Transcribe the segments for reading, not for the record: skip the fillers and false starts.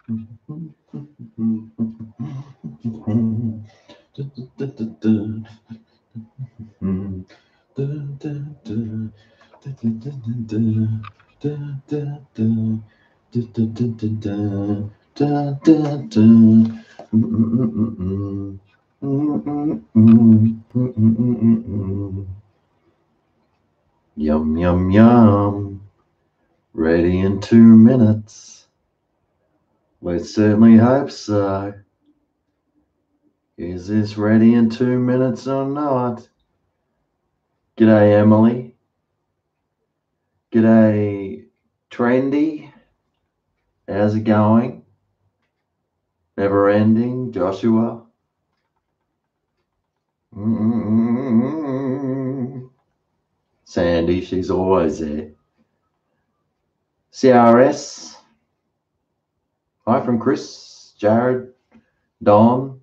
Yum, yum, yum. Ready in 2 minutes. Let's certainly hope so. Is this ready in 2 minutes or not? G'day, Emily. G'day, Trendy. How's it going? Never ending, Joshua. Sandy, she's always there. CRS. Hi from Chris, Jared, Don.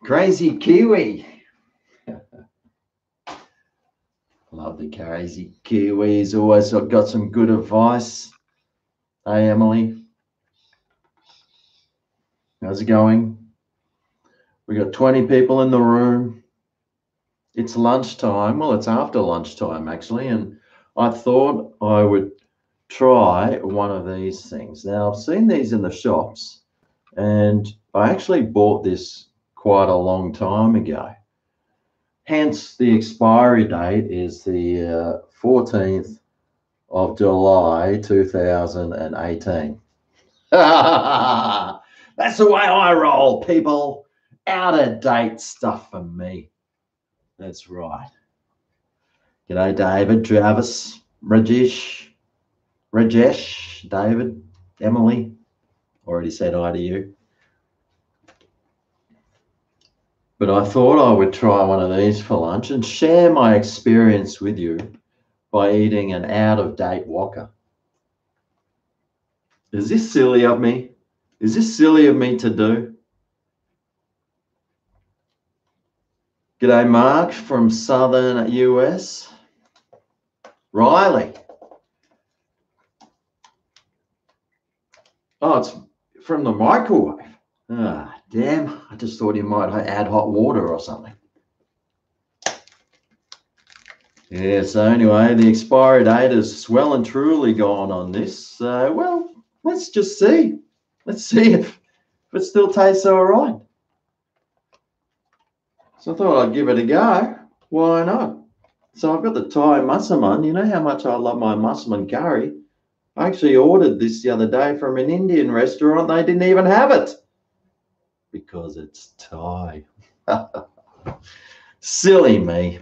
Crazy Kiwi. Love the Crazy Kiwi. He's always got some good advice. Hey, Emily. How's it going? We got 20 people in the room. It's lunchtime. Well, it's after lunchtime, actually. And I thought I would try one of these things. Now, I've seen these in the shops, and I actually bought this quite a long time ago. Hence, the expiry date is the 14th of July, 2018. That's the way I roll, people. Out of date stuff for me. That's right. G'day, David, Travis, Rajesh, David, Emily. Already said hi to you. But I thought I would try one of these for lunch and share my experience with you by eating an out-of-date Wokka. Is this silly of me? Is this silly of me to do? G'day, Mark from Southern US. Riley. Oh, it's from the microwave. Ah, damn. I just thought you might add hot water or something. Yeah, so anyway, the expiry date is well and truly gone on this. Well, let's just see. Let's see if it still tastes all right. So I thought I'd give it a go. Why not? So I've got the Thai massaman. You know how much I love my massaman curry. I actually ordered this the other day from an Indian restaurant. They didn't even have it because it's Thai. Silly me.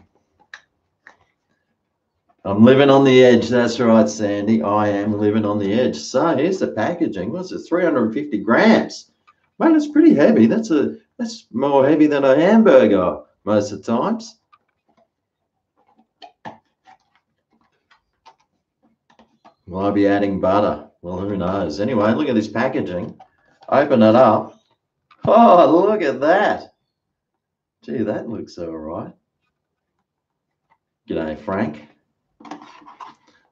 I'm living on the edge. That's right, Sandy. I am living on the edge. So here's the packaging. What's it? 350 grams. Mate, it's pretty heavy. That's more heavy than a hamburger most of the times. Will I be adding butter? Well, who knows? Anyway, look at this packaging. Open it up. Oh, look at that. Gee, that looks all right. G'day, Frank.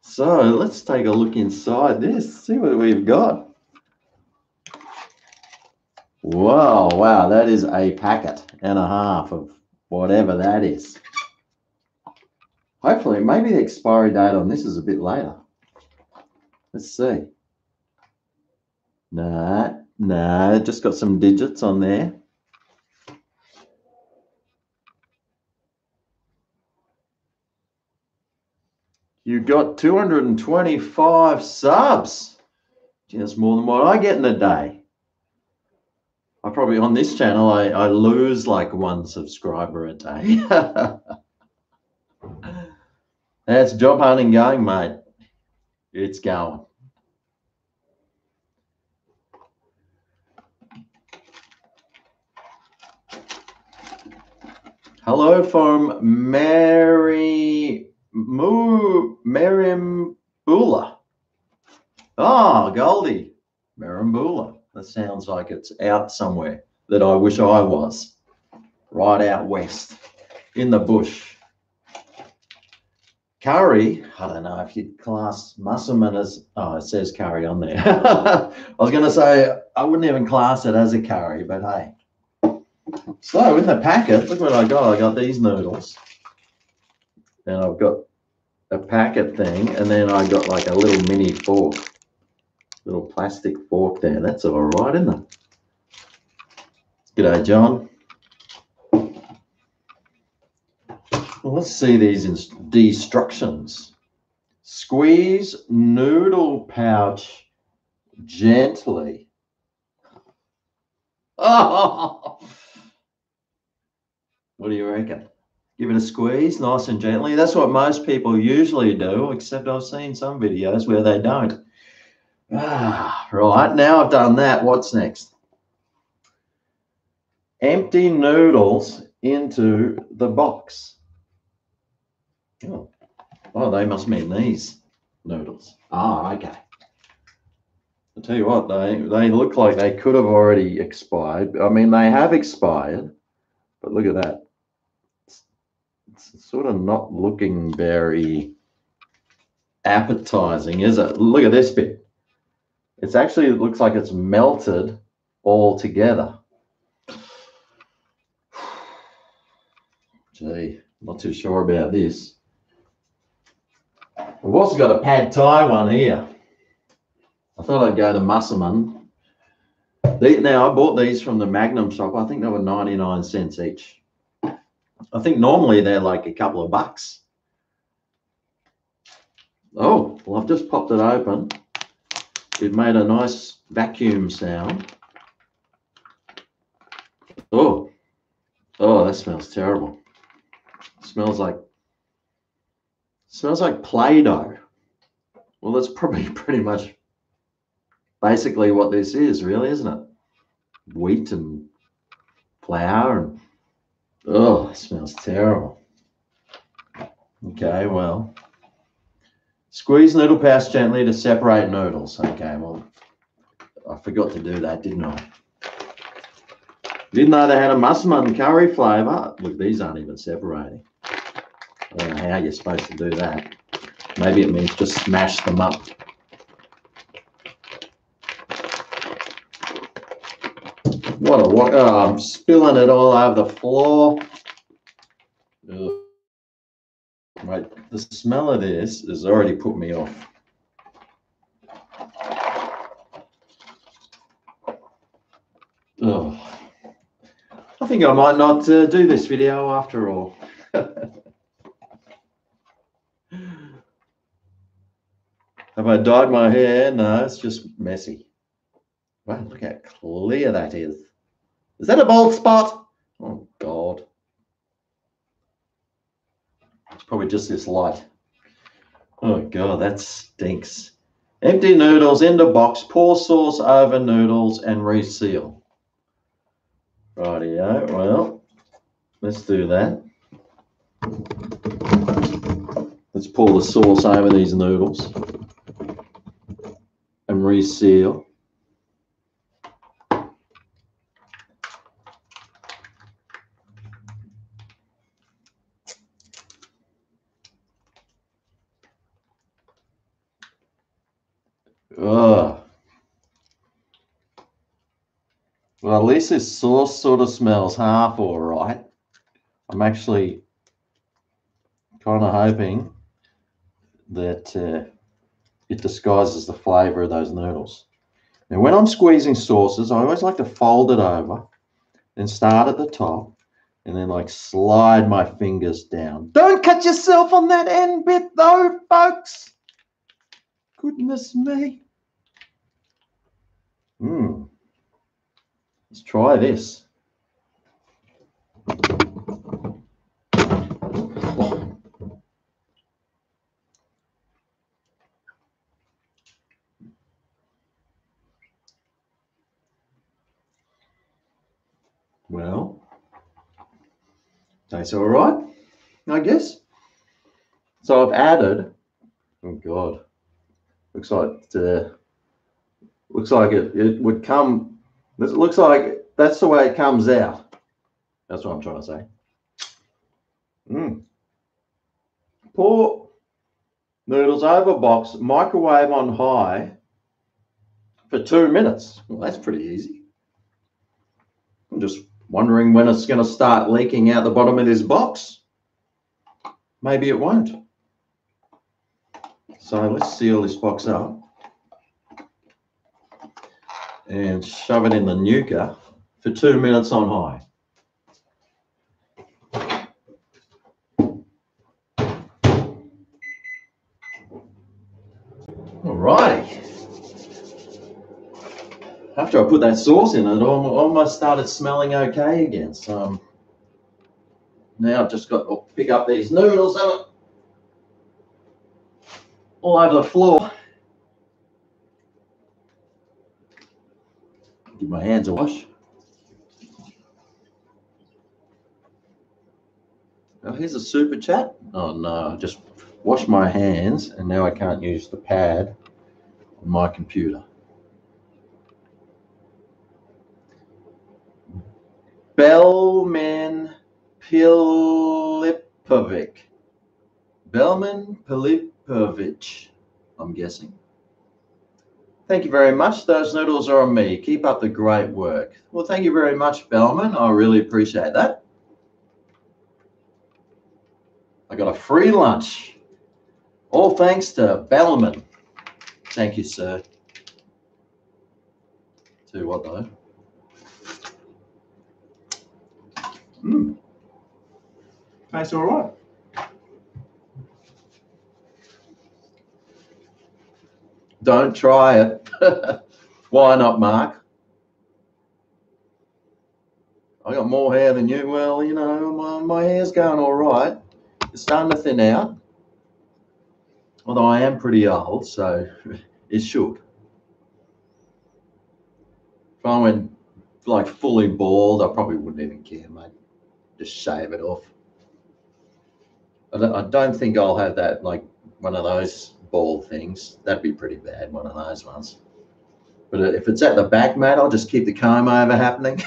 So let's take a look inside this, see what we've got. Wow, that is a packet and a half of whatever that is. Hopefully, maybe the expiry date on this is a bit later. Let's see. No, just got some digits on there. You got 225 subs. Gee, that's more than what I get in a day. I probably, on this channel, I lose like 1 subscriber a day. That's job hunting going, mate. It's going. Hello from Marimbula. Oh, Goldie. Marimbula. That sounds like it's out somewhere that I wish I was. Right out west in the bush. Curry, I don't know if you'd class Musselman as, oh, it says curry on there. I was going to say, I wouldn't even class it as a curry, but hey. So in the packet, look what I got. I got these noodles. And I've got a packet thing, and then I got like a little mini fork. Little plastic fork there. That's all right, isn't it? G'day, John. Well, let's see these instructions. Squeeze noodle pouch gently. Oh, what do you reckon? Give it a squeeze nice and gently. That's what most people usually do, except I've seen some videos where they don't. Right, now I've done that. What's next? Empty noodles into the box. Oh, they must mean these noodles. Ah, okay. I'll tell you what, they look like they could have already expired. I mean, they have expired, but look at that. It's sort of not looking very appetizing, is it? Look at this bit. It actually looks like it's melted all together. Gee, not too sure about this. We've also got a pad thai one here. I thought I'd go to Musselman. Now, I bought these from the Magnum shop. I think they were 99 cents each. I think normally they're like a couple of bucks. Oh, well, I've just popped it open. It made a nice vacuum sound. Oh, that smells terrible. It smells like Play-Doh. Well, that's probably pretty much basically what this is, really, isn't it? Wheat and flour and it smells terrible. Okay, well, squeeze noodle pouch gently to separate noodles. Okay, well, I forgot to do that, didn't I? Didn't know they had a Musselman curry flavour. Look, these aren't even separating. I don't know how you're supposed to do that. Maybe it means just smash them up. What I'm spilling it all over the floor. Ugh. Right, the smell of this has already put me off. Ugh. I think I might not do this video after all. Have I dyed my hair? No, it's just messy. Wow, look how clear that is. Is that a bald spot? Oh, God. It's probably just this light. Oh, God, that stinks. Empty noodles into box, pour sauce over noodles and reseal. Rightio, well, let's do that. Let's pour the sauce over these noodles and reseal. Ugh. Well, at least this sauce sort of smells half all right. I'm actually kind of hoping that it disguises the flavour of those noodles. Now, when I'm squeezing sauces, I always like to fold it over and start at the top and then like slide my fingers down. Don't cut yourself on that end bit though, folks. Goodness me. Let's try this. Well, tastes all right, I guess. So I've added, oh God, looks like it would come, it looks like that's the way it comes out. That's what I'm trying to say. Pour Noodles over box, microwave on high for 2 minutes. Well, that's pretty easy. I'm just wondering when it's going to start leaking out the bottom of this box. Maybe it won't. So let's seal this box up and shove it in the nuker for 2 minutes on high. Alrighty. After I put that sauce in, it almost started smelling okay again. So now I've just got to pick up these noodles all over the floor. Give my hands a wash. Oh, here's a super chat. Oh no, I just washed my hands and now I can't use the pad on my computer. Belman Pilipovic. Belman Pilipovic, I'm guessing. Thank you very much. Those noodles are on me. Keep up the great work. Well, thank you very much, Bellman. I really appreciate that. I got a free lunch. All thanks to Bellman. Thank you, sir. Tell you what, though. Tastes all right. Don't try it. Why not, Mark? I got more hair than you. Well, you know, my hair's going all right. It's starting to thin out. Although I am pretty old, so it should. If I went like fully bald, I probably wouldn't even care, mate. Just shave it off. I don't think I'll have that, like one of those bald things. That'd be pretty bad, one of those ones. But if it's at the back, mate, I'll just keep the comb over happening.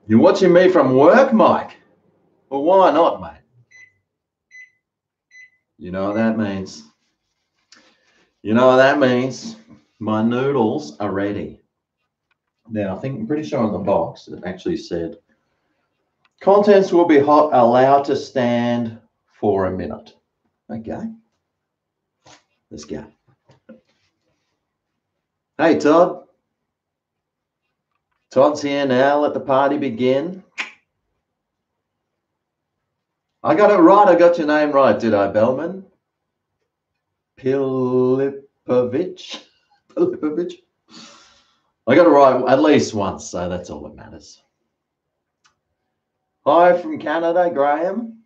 You're watching me from work, Mike? Well, why not, mate? You know what that means. You know what that means. My noodles are ready. Now, I'm pretty sure on the box it actually said, contents will be hot, allowed to stand for a minute. Okay. Let's go. Hey, Todd. Todd's here now. Let the party begin. I got it right. I got your name right, did I, Bellman? Pilipovic. Pilipovic. I got it right at least once, so that's all that matters. Hi from Canada, Graham.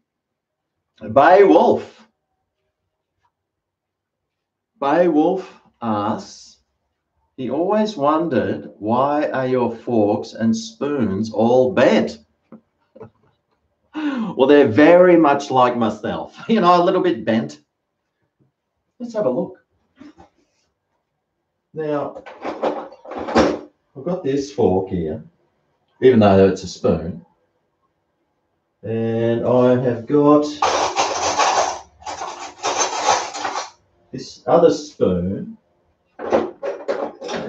Bay Wolf. Bay Wolf asks, he always wondered, why are your forks and spoons all bent? Well, they're very much like myself. You know, a little bit bent. Let's have a look. Now, I've got this fork here, even though it's a spoon. And I have got this other spoon.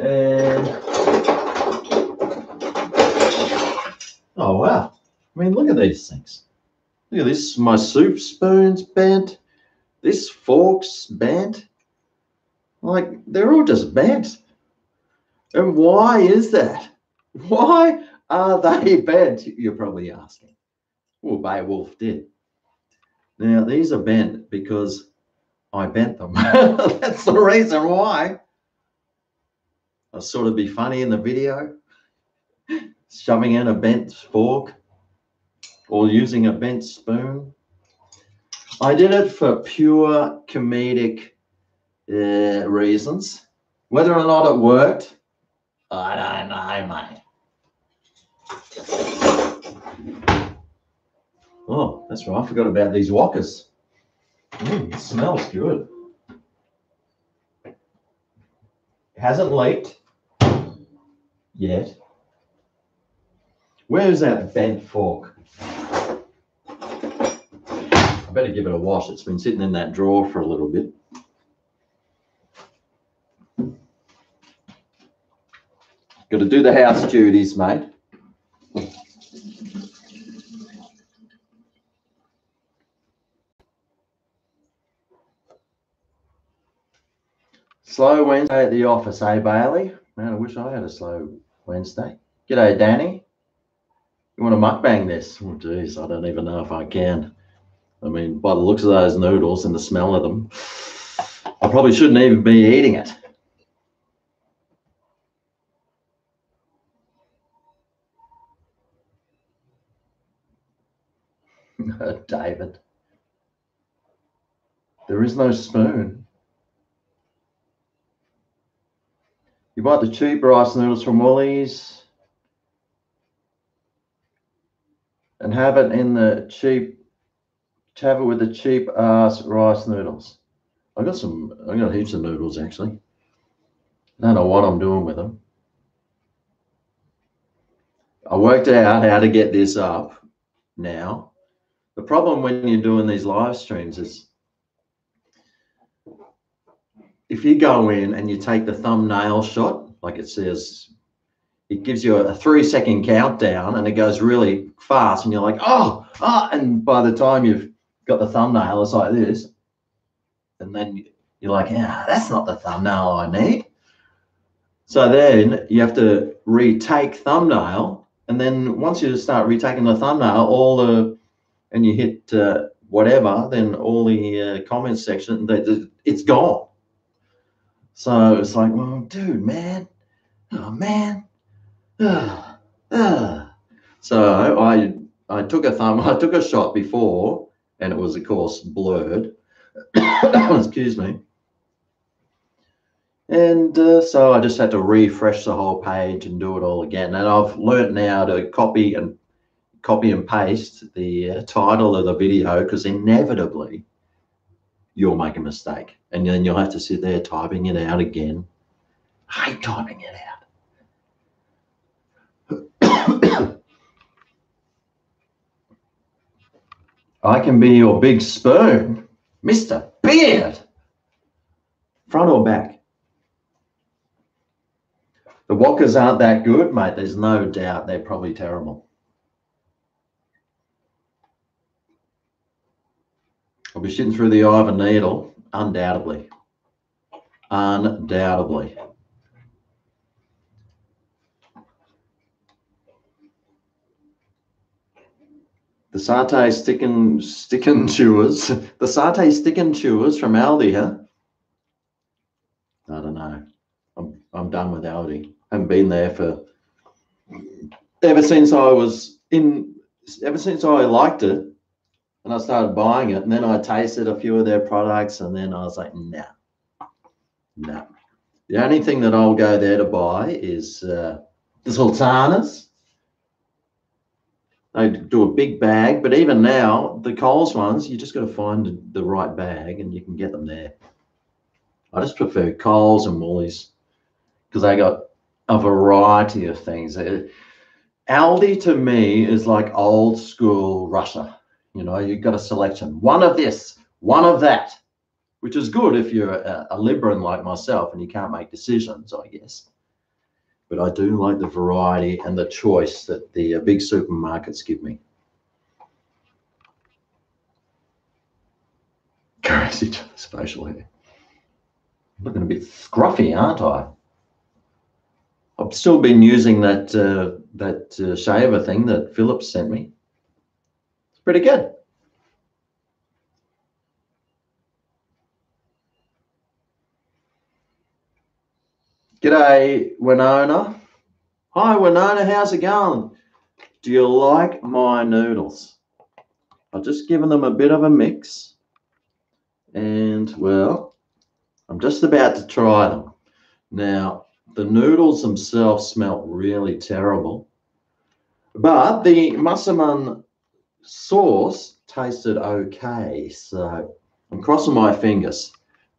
And oh wow, I mean, look at these things. Look at this, my soup spoon's bent, this fork's bent. Like, they're all just bent. And why is that? Why are they bent, you're probably asking. Well, Beowulf did. Now, these are bent because I bent them. That's the reason why. I'll sort of be funny in the video, shoving in a bent fork or using a bent spoon. I did it for pure comedic reasons. Whether or not it worked, I don't know, mate. Oh, that's right. I forgot about these Wokkas. It smells good. It hasn't leaked yet. Where's that bent fork? better give it a wash. It's been sitting in that drawer for a little bit. Got to do the house duties, mate. Slow Wednesday at the office, eh, Bailey? Man, I wish I had a slow Wednesday. G'day, Danny. You want to mukbang this? Oh, geez, I don't even know if I can. I mean, by the looks of those noodles and the smell of them, I probably shouldn't even be eating it. David. There is no spoon. You buy the cheap rice noodles from Woolies and have it in the cheap, have it with the cheap ass rice noodles. I got heaps of noodles actually. I don't know what I'm doing with them. I worked out how to get this up now. The problem when you're doing these live streams is if you go in and you take the thumbnail shot, like it says, it gives you a 3-second countdown and it goes really fast and you're like, and by the time you've got the thumbnail, it's like this. And then you're like, yeah, that's not the thumbnail I need. So then you have to retake thumbnail. And then once you start retaking the thumbnail, and you hit whatever, then all the comments section, it's gone. So it's like, well, dude, man, oh man. So I took a shot before, and it was of course blurred. Excuse me. And so I just had to refresh the whole page and do it all again. And I've learned now to copy and paste the title of the video, because inevitably you'll make a mistake, and then you'll have to sit there typing it out again. I hate typing it out. I can be your big spoon, Mr. Beard. Front or back? The Wokkas aren't that good, mate. There's no doubt they're probably terrible. I'll be shitting through the eye of a needle, undoubtedly. Undoubtedly. The satay stick and chewers. The satay stick and chewers from Aldi, huh? I don't know. I'm done with Aldi. I haven't been there ever since I liked it, and I started buying it, and then I tasted a few of their products, and then I was like, no. The only thing that I'll go there to buy is the sultanas. They do a big bag, but even now, the Coles ones, you just got to find the right bag, and you can get them there. I just prefer Coles and Woolies because they got a variety of things. Aldi to me is like old school Russia. You know, you've got a selection, one of this, one of that, which is good if you're a liberal like myself and you can't make decisions, I guess. But I do like the variety and the choice that the big supermarkets give me. Caress each other's facial hair. Looking a bit scruffy, aren't I? I've still been using that shaver thing that Philip sent me. It's pretty good. G'day, Winona. Hi, Winona. How's it going? Do you like my noodles? I've just given them a bit of a mix. And, well, I'm just about to try them. Now, the noodles themselves smell really terrible. But the massaman sauce tasted okay. So I'm crossing my fingers.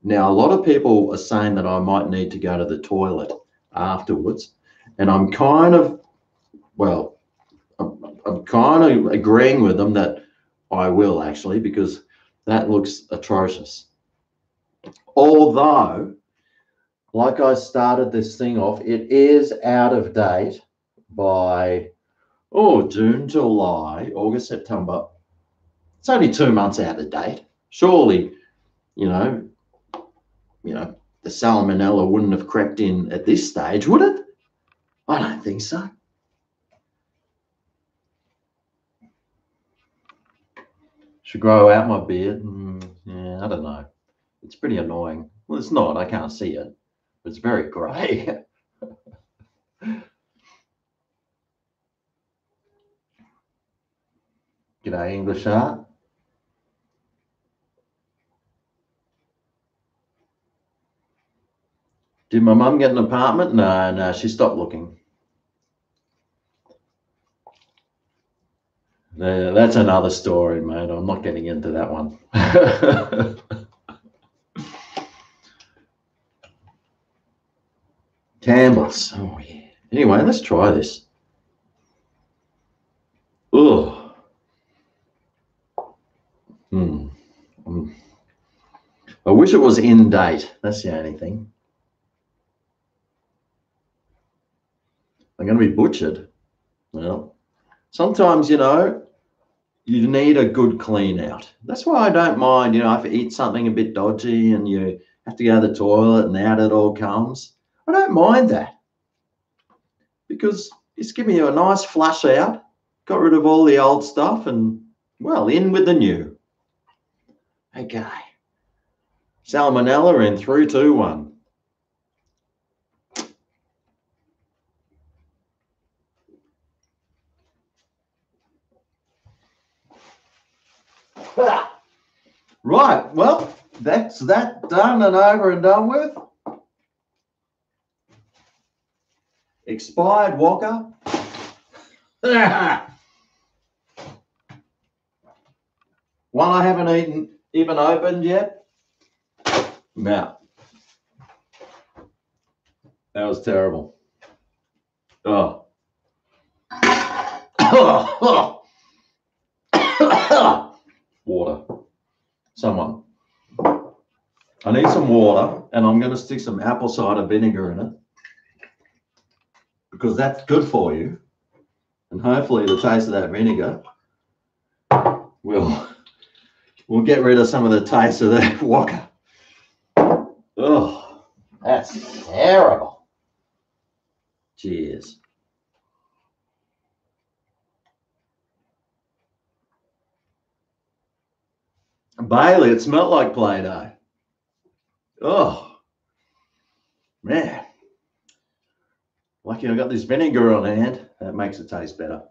Now, a lot of people are saying that I might need to go to the toilet afterwards. And I'm kind of agreeing with them that I will actually, because That looks atrocious. Although, like I started this thing off, it is out of date by, June, July, August, September. It's only 2 months out of date. Surely, you know, the salmonella wouldn't have crept in at this stage, would it? I don't think so. Should grow out my beard. Yeah, I don't know. It's pretty annoying. Well, it's not. I can't see it. It's very grey. G'day, English art. Did my mum get an apartment? No, she stopped looking. That's another story, mate. I'm not getting into that one. Campbell's. Oh, yeah. Anyway, let's try this. Ugh. I wish it was in date. That's the only thing. I'm going to be butchered. Well, sometimes, you need a good clean out. That's why I don't mind, if you eat something a bit dodgy and you have to go to the toilet and out it all comes. I don't mind that because it's giving you a nice flush out, got rid of all the old stuff and, well, in with the new. Okay. Salmonella in 3, 2, 1. Right, well, that's that done and over and done with. Expired Wokka. One I haven't even opened yet. Now, that was terrible. Oh. Water. Someone. I need some water, and I'm going to stick some apple cider vinegar in it because that's good for you. And hopefully the taste of that vinegar will get rid of some of the taste of that Wokka. Oh, that's terrible. Cheers. Bailey, it smelled like Play-Doh. Oh, man. Lucky I got this vinegar on hand. That makes it taste better.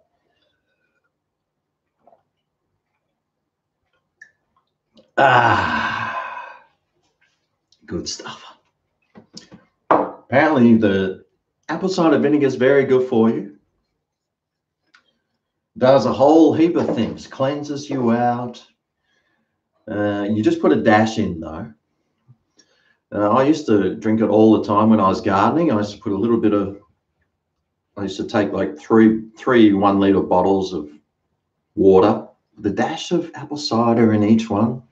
Good stuff. Apparently the apple cider vinegar is very good for you. Does a whole heap of things. Cleanses you out. You just put a dash in though. I used to drink it all the time when I was gardening. I used to put a little bit of, I used to take like three 1 litre bottles of water, the dash of apple cider in each one.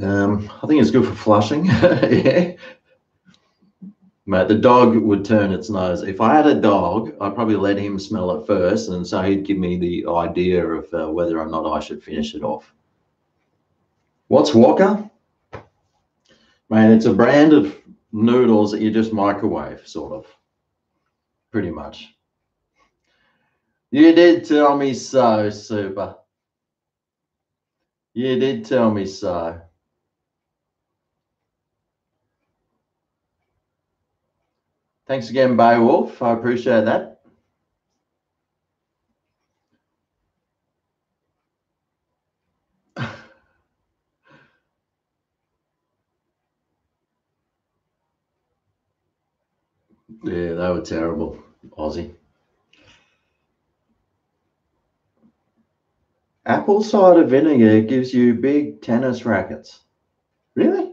I think it's good for flushing. Yeah. Mate, the dog would turn its nose. If I had a dog, I'd probably let him smell it first, and so he'd give me the idea of whether or not I should finish it off. What's Wokka? Man, it's a brand of noodles that you just microwave, sort of. Pretty much. You did tell me so, Super. You did tell me so. Thanks again, Beowulf. I appreciate that. Yeah, they were terrible, Aussie. Apple cider vinegar gives you big tennis rackets. Really?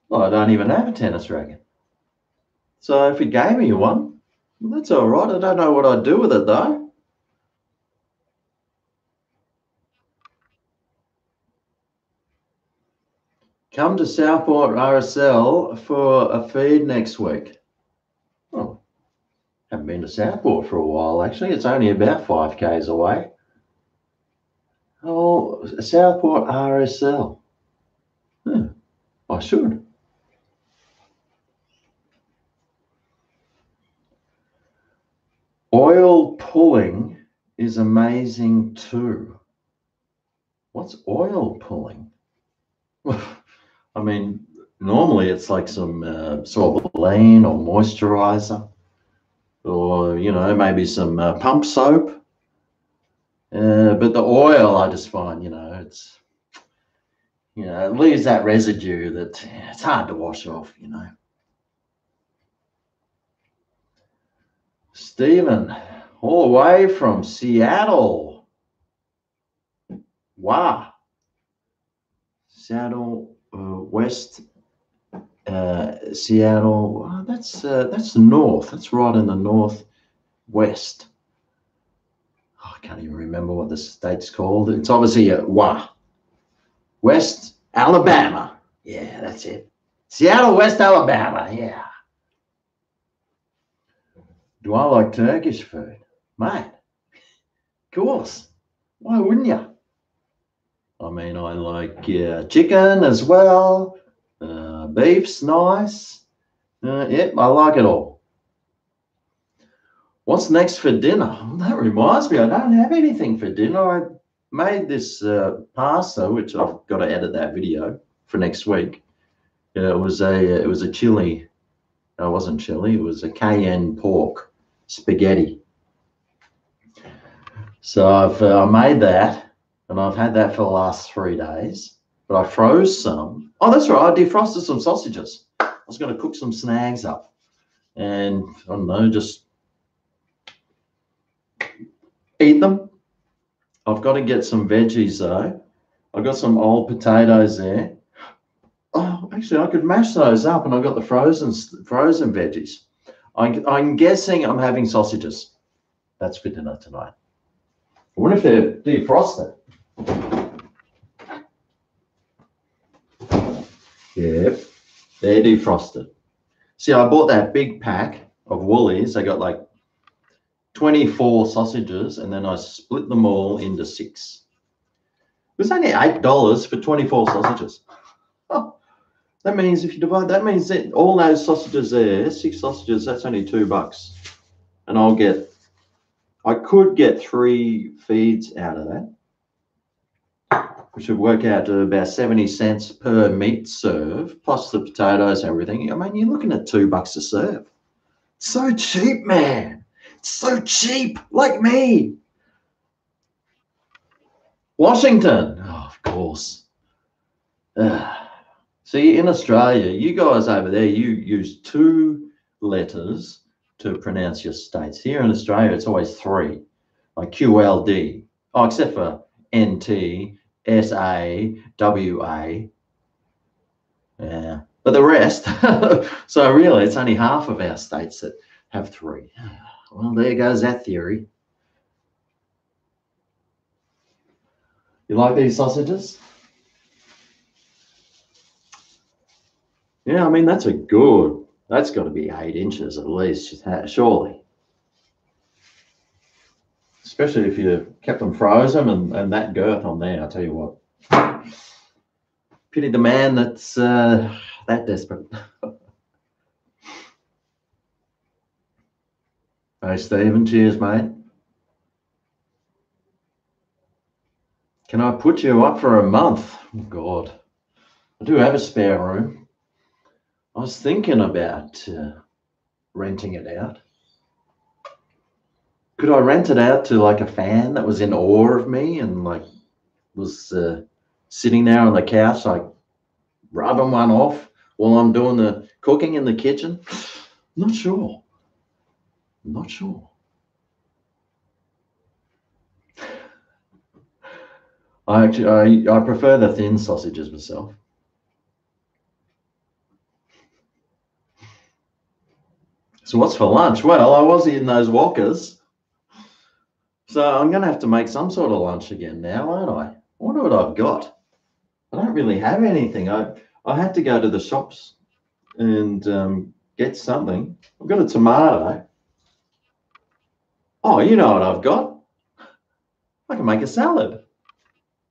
Well, I don't even have a tennis racket. So if it gave me one, well, that's all right. I don't know what I'd do with it, though. come to Southport RSL for a feed next week. Oh, haven't been to Southport for a while, actually. It's only about 5 k's away. Oh, Southport RSL. I should. Oil pulling is amazing too. What's oil pulling? I mean, normally it's like some sorbolene or moisturizer, or maybe some pump soap. But the oil, I just find, it's it leaves that residue that it's hard to wash off. Stephen, all the way from Seattle. Wow. Seattle, West Seattle. Oh, that's the north. That's right in the northwest. Oh, I can't even remember what the state's called. It's obviously West Alabama. Yeah, that's it. Seattle, West Alabama. Yeah. Do I like Turkish food? Mate, of course. Why wouldn't you? I mean, I like chicken as well. Beef's nice. Yep, I like it all. What's next for dinner? That reminds me, I don't have anything for dinner. I made this pasta, which I've got to edit that video for next week. It was a chili. No, it wasn't chili. It was a cayenne pork spaghetti. So I made that, and I've had that for the last 3 days. But I froze some. Oh, that's right. I defrosted some sausages. I was going to cook some snags up, and I don't know, just eat them. I've got to get some veggies though. I've got some old potatoes there. Oh, actually, I could mash those up, and I've got the frozen veggies. I'm guessing I'm having sausages. That's for dinner tonight. I wonder if they're defrosted. Yep, they're defrosted. See, I bought that big pack of Woolies. I got like 24 sausages, and then I split them all into 6. It was only $8 for 24 sausages. Oh, that means if you divide, that means that all those sausages there, 6 sausages, that's only $2. And I could get 3 feeds out of that, which would work out to about 70 cents per meat serve, plus the potatoes and everything. I mean, you're looking at $2 a serve. So cheap, man. It's so cheap, like me. Washington, oh, of course. See, in Australia, you guys over there, you use 2 letters to pronounce your states. Here in Australia, it's always 3, like QLD. Oh, except for NT, SA, WA. Yeah, but the rest. So really, it's only half of our states that have 3. Well, there goes that theory. You like these sausages? Yeah, I mean, that's got to be 8 inches at least, surely. Especially if you kept them frozen and that girth on there, I'll tell you what. Pity the man that's that desperate. Hey, Stephen, cheers, mate. Can I put you up for a month? Oh, God. I do have a spare room. I was thinking about renting it out. Could I rent it out to like a fan that was in awe of me and like was sitting there on the couch, like rubbing one off while I'm doing the cooking in the kitchen? Not sure. Not sure. I prefer the thin sausages myself. So what's for lunch? Well, I was eating those Wokkas. So I'm going to have to make some sort of lunch again now, aren't I? I wonder what I've got. I don't really have anything. I I had to go to the shops and get something. I've got a tomato. Oh, you know what I've got? I can make a salad.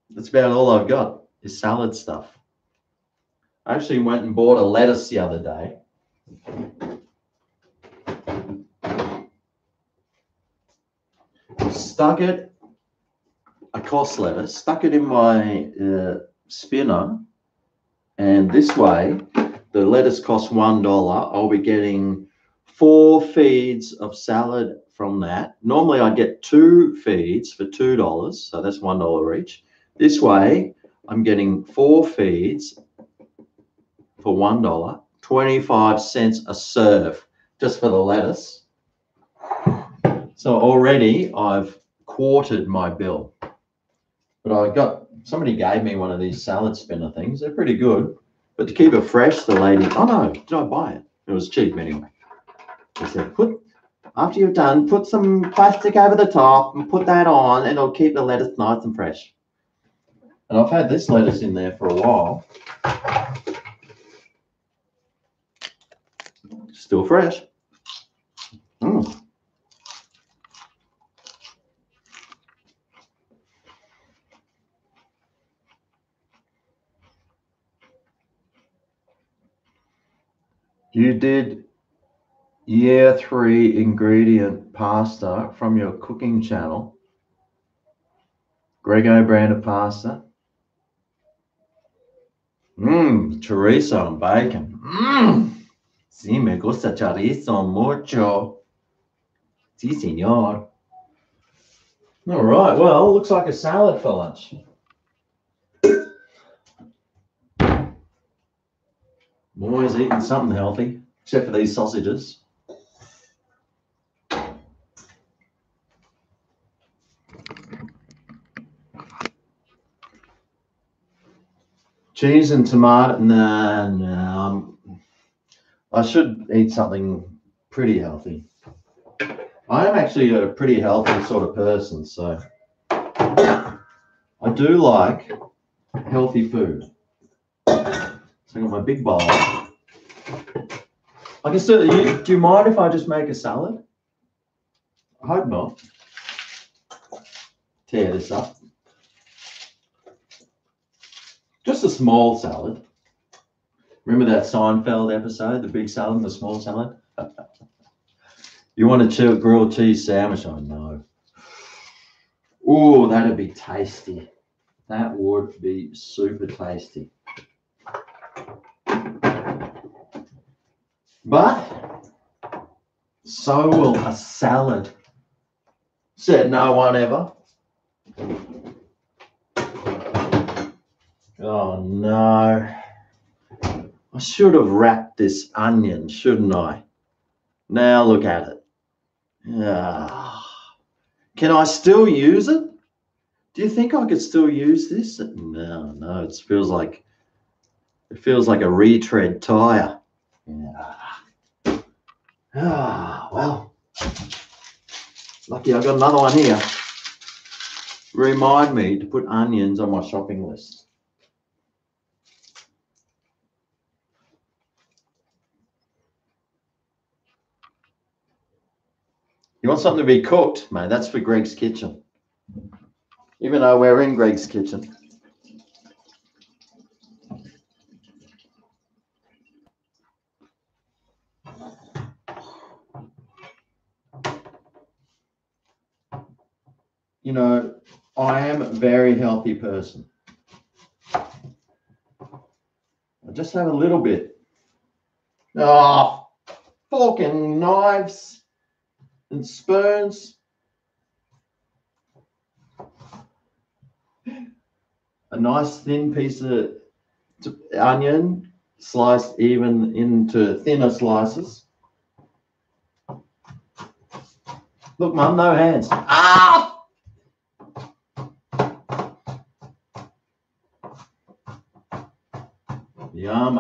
That's about all I've got is salad stuff. I actually went and bought a lettuce the other day. Stuck it, a cost lettuce, stuck it in my spinner, and this way the lettuce costs $1. I'll be getting 4 feeds of salad from that. Normally I get 2 feeds for $2, so that's $1 each. This way I'm getting 4 feeds for $1, 25 cents a serve just for the lettuce. So already I've quartered my bill. But somebody gave me one of these salad spinner things. They're pretty good. But to keep it fresh, the lady, oh no, did I buy it? It was cheap anyway. They said, after you've done, put some plastic over the top and put that on, and it'll keep the lettuce nice and fresh. And I've had this lettuce in there for a while. Still fresh. You did year 3 ingredient pasta from your cooking channel. GregO brand of pasta. Chorizo and bacon. Sí, me gusta chorizo mucho. Sí, señor. All right, well, looks like a salad for lunch. I'm always eating something healthy, except for these sausages. Cheese and tomato. No. I should eat something pretty healthy. I am actually a pretty healthy sort of person, so I do like healthy food. So I got my big bowl. I can still. Do you mind if I just make a salad? I hope not. Tear this up. Just a small salad. Remember that Seinfeld episode, the big salad and the small salad? You want a grilled cheese sandwich? I know. Oh, that'd be tasty. That would be super tasty. But so will a salad. Said no one ever. Oh no. I should have wrapped this onion, shouldn't I? Now look at it. Can I still use it? Do you think I could still use this? No, it feels like a retread tire. Well, lucky I got another one here. Remind me to put onions on my shopping list. You want something to be cooked, mate? That's for Greg's Kitchen. Even though we're in Greg's Kitchen. You know, I am a very healthy person. I just have a little bit. Oh, fork and knives and spoons. A nice thin piece of onion sliced even into thinner slices. Look, Mum, no hands. Yum.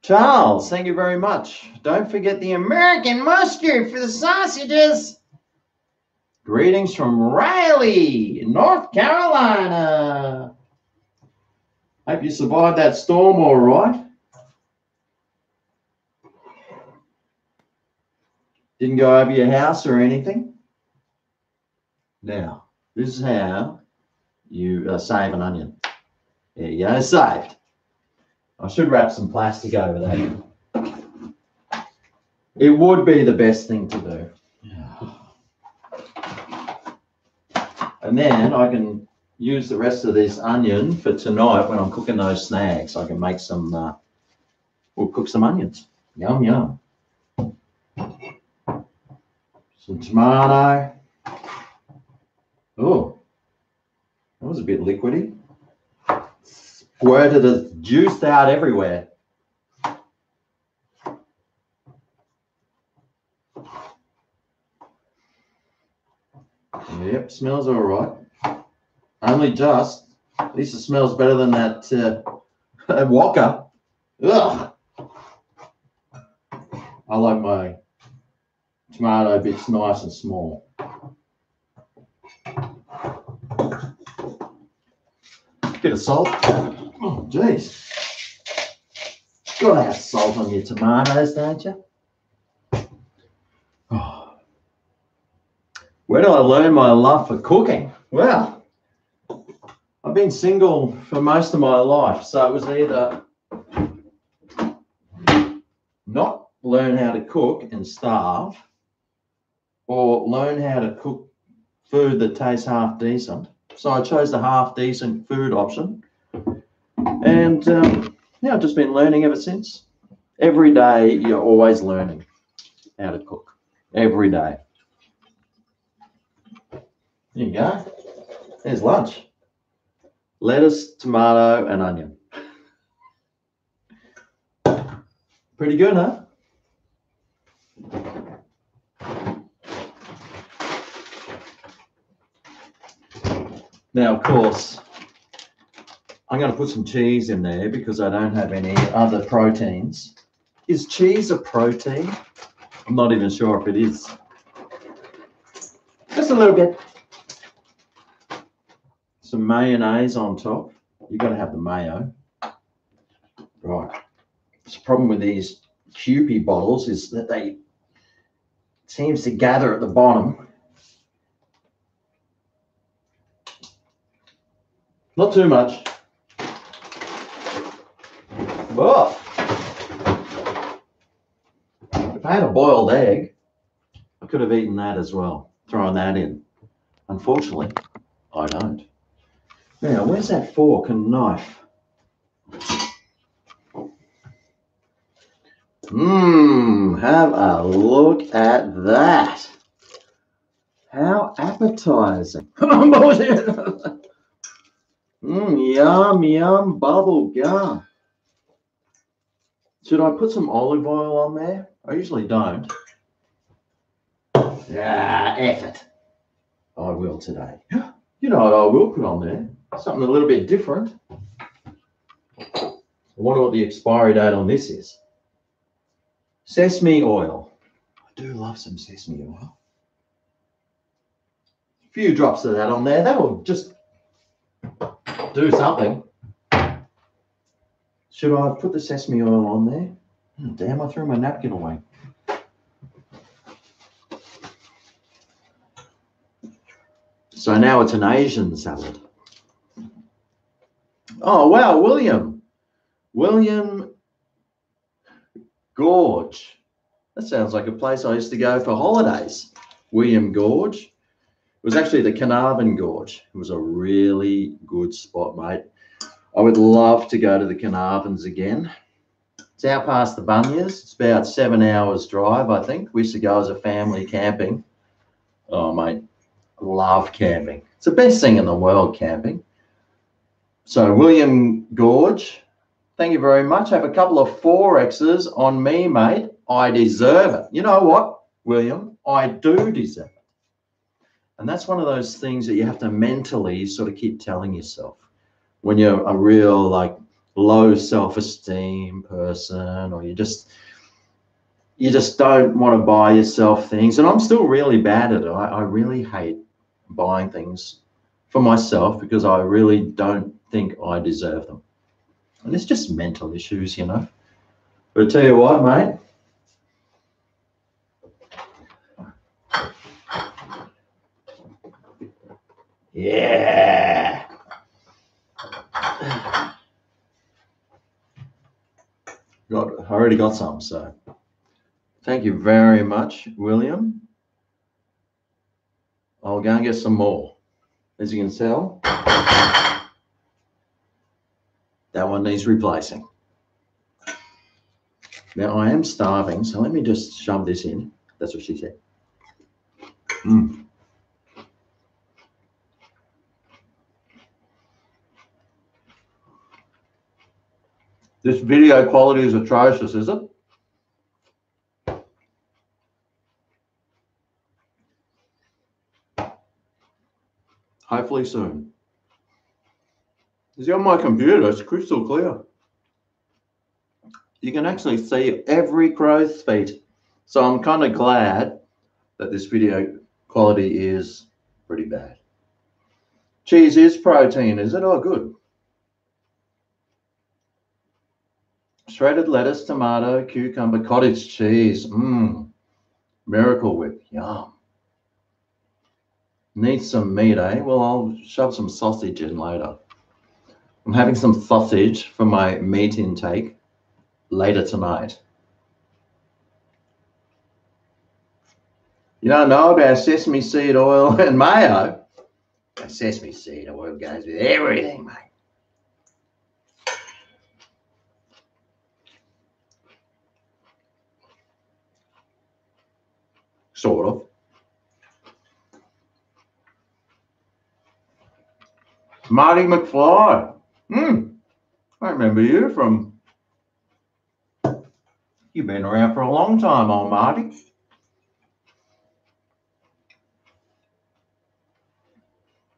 Charles, thank you very much. Don't forget the American mustard for the sausages. Greetings from Raleigh, North Carolina. Hope you survived that storm all right. Didn't go over your house or anything. Now, this is how you save an onion. There you go, saved. I should wrap some plastic over that. It would be the best thing to do. And then I can use the rest of this onion for tonight when I'm cooking those snacks. I can make some, we'll cook some onions. Yum, yum. Some tomato. Oh, that was a bit liquidy. Squirted it, juiced out everywhere. Yep, smells all right. Only just. At least it smells better than that Wokka. Ugh. I like my tomato bits nice and small. Bit of salt. Oh, geez. Gotta have salt on your tomatoes, don't you? Oh. Where did I learn my love for cooking? Well, I've been single for most of my life, so it was either not learn how to cook and starve, or learn how to cook food that tastes half decent. So I chose the half decent food option, and yeah, I've just been learning ever since. Every day you're always learning how to cook. Every day. There you go. There's lunch. Lettuce, tomato, and onion. Pretty good, huh? Now, of course, I'm going to put some cheese in there because I don't have any other proteins. Is cheese a protein? I'm not even sure if it is. Just a little bit. Some mayonnaise on top. You've got to have the mayo. Right. The problem with these Kewpie bottles is that they seems to gather at the bottom. Not too much. But if I had a boiled egg, I could have eaten that as well, throwing that in. Unfortunately, I don't. Now, where's that fork and knife? Have a look at that. How appetizing. Yum, yum, bubble gum. Should I put some olive oil on there? I usually don't. F it. I will today. You know what I will put on there? Something a little bit different. I wonder what the expiry date on this is. Sesame oil. I do love some sesame oil. A few drops of that on there. That'll just do something. Should I put the sesame oil on there? Oh, damn, I threw my napkin away. So now it's an Asian salad. Oh, wow, William Gorge. That sounds like a place I used to go for holidays. William Gorge. It was actually the Carnarvon Gorge. It was a really good spot, mate. I would love to go to the Carnarvons again. It's out past the Bunyas. It's about 7 hours drive, I think. We used to go as a family camping. Oh, mate, love camping. It's the best thing in the world, camping. So, William Gorge, thank you very much. Have a couple of 4X's on me, mate. I deserve it. You know what, William? I do deserve it. And that's one of those things that you have to mentally sort of keep telling yourself. When you're a real, like, low self-esteem person, or you just don't want to buy yourself things. And I'm still really bad at it. I really hate buying things for myself because I really don't think I deserve them. And it's just mental issues, you know. But I tell you what, mate. Yeah. I already got some, so thank you very much, William. I'll go and get some more. As you can tell, that one needs replacing. Now, I am starving, so let me just shove this in. That's what she said. This video quality is atrocious, is it? Hopefully soon. See, on my computer, it's crystal clear. You can actually see every crow's feet. So I'm kind of glad that this video quality is pretty bad. Cheese is protein, is it? Oh, good. Shredded lettuce, tomato, cucumber, cottage cheese. Miracle Whip. Yum. Need some meat, eh? Well, I'll shove some sausage in later. I'm having some sausage for my meat intake later tonight. You don't know about sesame seed oil and mayo? Sesame seed oil goes with everything, mate. Sort of. Marty McFly. I remember you from... You've been around for a long time, old Marty.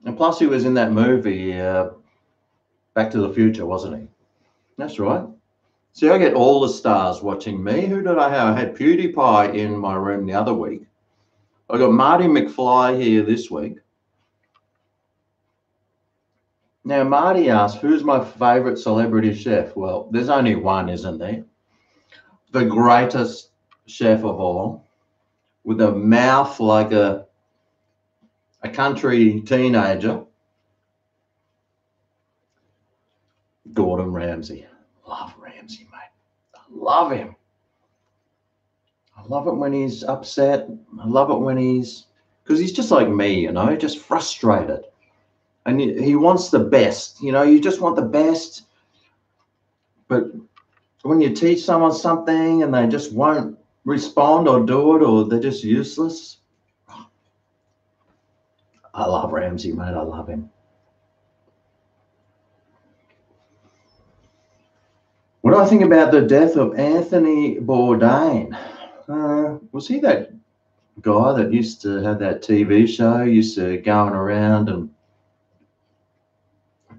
And plus he was in that movie, Back to the Future, wasn't he? That's right. See, I get all the stars watching me. Who did I have? I had PewDiePie in my room the other week. I got Marty McFly here this week. Now, Marty asked, who's my favorite celebrity chef? Well, there's only one, isn't there? The greatest chef of all, with a mouth like a country teenager, Gordon Ramsay. Love Ramsay, mate. I love him. I love it when he's upset. I love it when because he's just like me, you know, just frustrated. And he wants the best, you know, you just want the best. But when you teach someone something and they just won't respond or do it, or they're just useless. I love Ramsay, mate. I love him. What do I think about the death of Anthony Bourdain? Was he that guy that used to have that TV show, used to going around and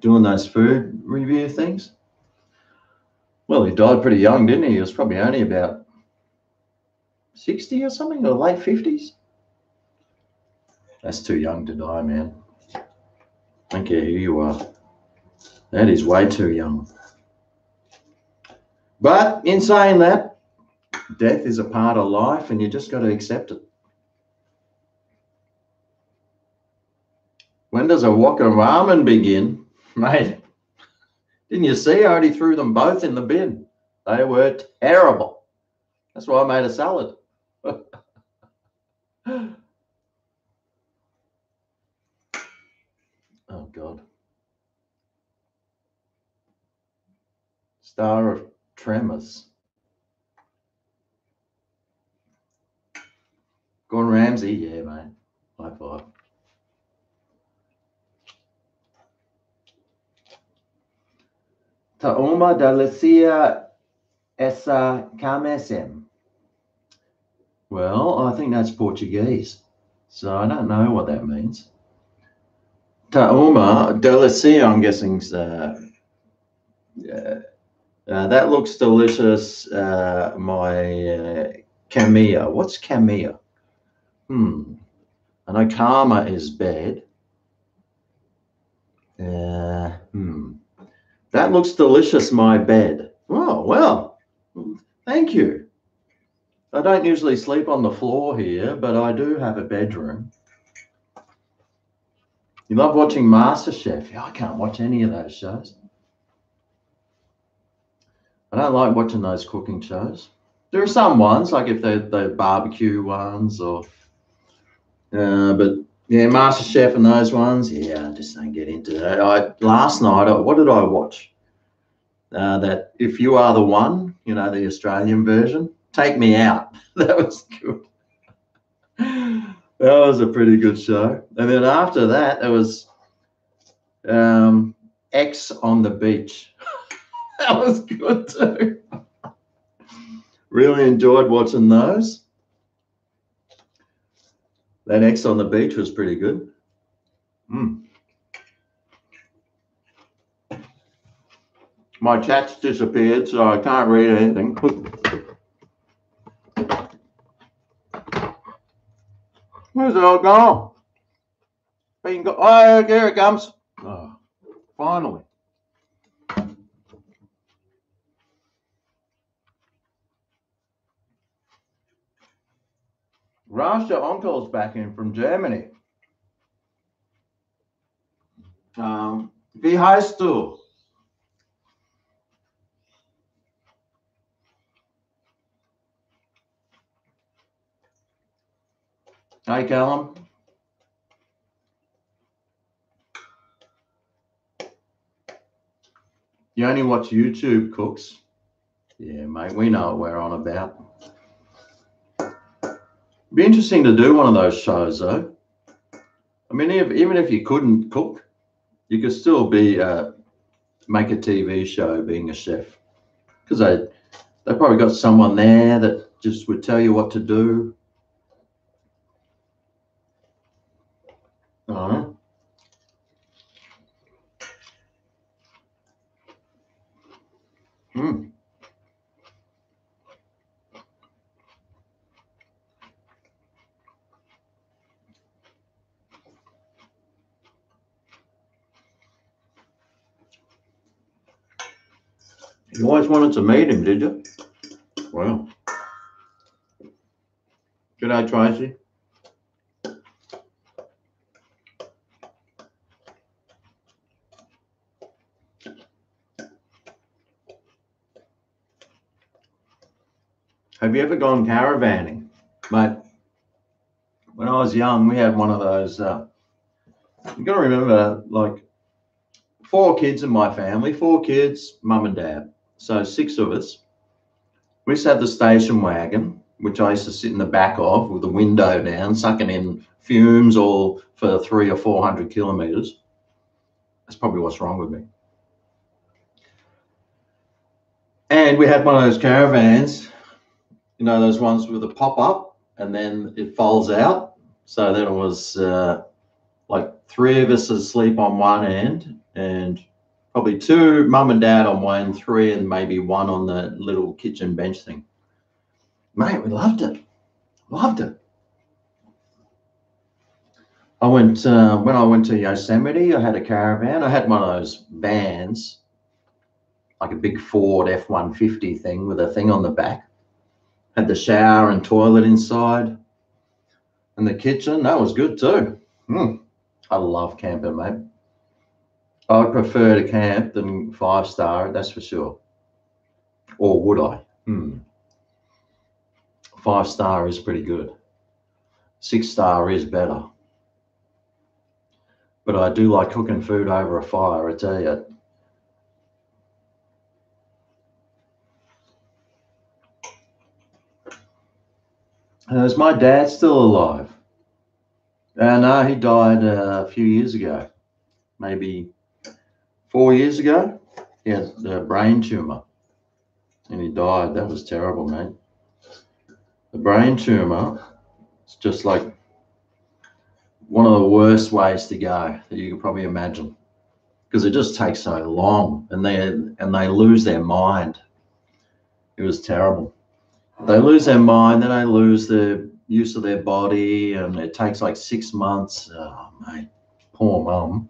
doing those food review things? Well, he died pretty young, didn't he? He was probably only about 60 or something, or late 50s. That's too young to die, man. I don't care who you are. That is way too young. But in saying that, death is a part of life and you just got to accept it. When does a Wokka ramen begin? Mate, didn't you see? I already threw them both in the bin. They were terrible. That's why I made a salad. Oh, God. Star of Tremors. Gordon Ramsay, yeah, mate. High five. Tauma delicia essa camesem. Well, I think that's Portuguese, so I don't know what that means. Tauma delicia, I'm guessing. That looks delicious. My Camilla. What's Camilla? I know karma is bad. That That looks delicious, my bed. Oh, well, thank you. I don't usually sleep on the floor here, but I do have a bedroom. You love watching MasterChef? Yeah, I can't watch any of those shows. I don't like watching those cooking shows. There are some ones, like if they're barbecue ones, or but yeah, MasterChef and those ones, yeah, I just don't get into that. Last night, what did I watch? That If You Are the One, the Australian version. Take Me Out. That was good. That was a pretty good show. And then after that, there was X on the Beach. That was good too. Really enjoyed watching those. That X on the Beach was pretty good. My chat's disappeared, so I can't read anything. Where's it all gone? Oh, here it comes. Oh, finally. Rasha Onkel's back in from Germany. Wie heißt du? Hey, Callum. You only watch YouTube cooks? Yeah, mate, we know what we're on about. Be interesting to do one of those shows, though. I mean, even if you couldn't cook, you could still make a TV show being a chef, because they probably got someone there that just would tell you what to do. You always wanted to meet him, did you? Wow. G'day, Tracy. Have you ever gone caravanning? Mate, when I was young, we had one of those. You got to remember, like, 4 kids in my family, 4 kids, mum and dad. So 6 of us. We used to have the station wagon, which I used to sit in the back of with the window down, sucking in fumes all for 300 or 400 kilometers. That's probably what's wrong with me. And we had one of those caravans, those ones with a pop up and then it folds out. So then it was like 3 of us asleep on one end and probably 2, mum and dad on one, 3, and maybe 1 on the little kitchen bench thing. Mate, we loved it. Loved it. When I went to Yosemite, I had a caravan. I had one of those vans, like a big Ford F-150 thing with a thing on the back. Had the shower and toilet inside. And the kitchen, that was good too. I love camping, mate. I'd prefer to camp than 5-star, that's for sure. Or would I? 5-star is pretty good. 6-star is better. But I do like cooking food over a fire, I tell you. Is my dad still alive? No, he died a few years ago. Maybe 4 years ago. He had a brain tumor. And he died. That was terrible, mate. The brain tumor, it's just like one of the worst ways to go that you can probably imagine, because it just takes so long, and they lose their mind. It was terrible. They lose their mind, then they lose the use of their body, and it takes like 6 months. Oh, mate, poor mum.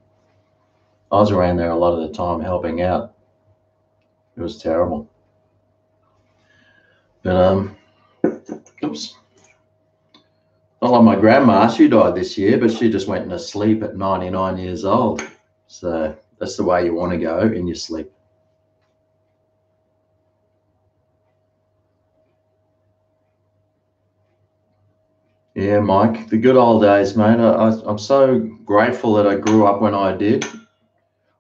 I was around there a lot of the time helping out. It was terrible. But oops. Not like my grandma. She died this year, but she just went into sleep at 99 years old. So that's the way you want to go, in your sleep. Yeah, Mike, the good old days, mate. I'm so grateful that I grew up when I did.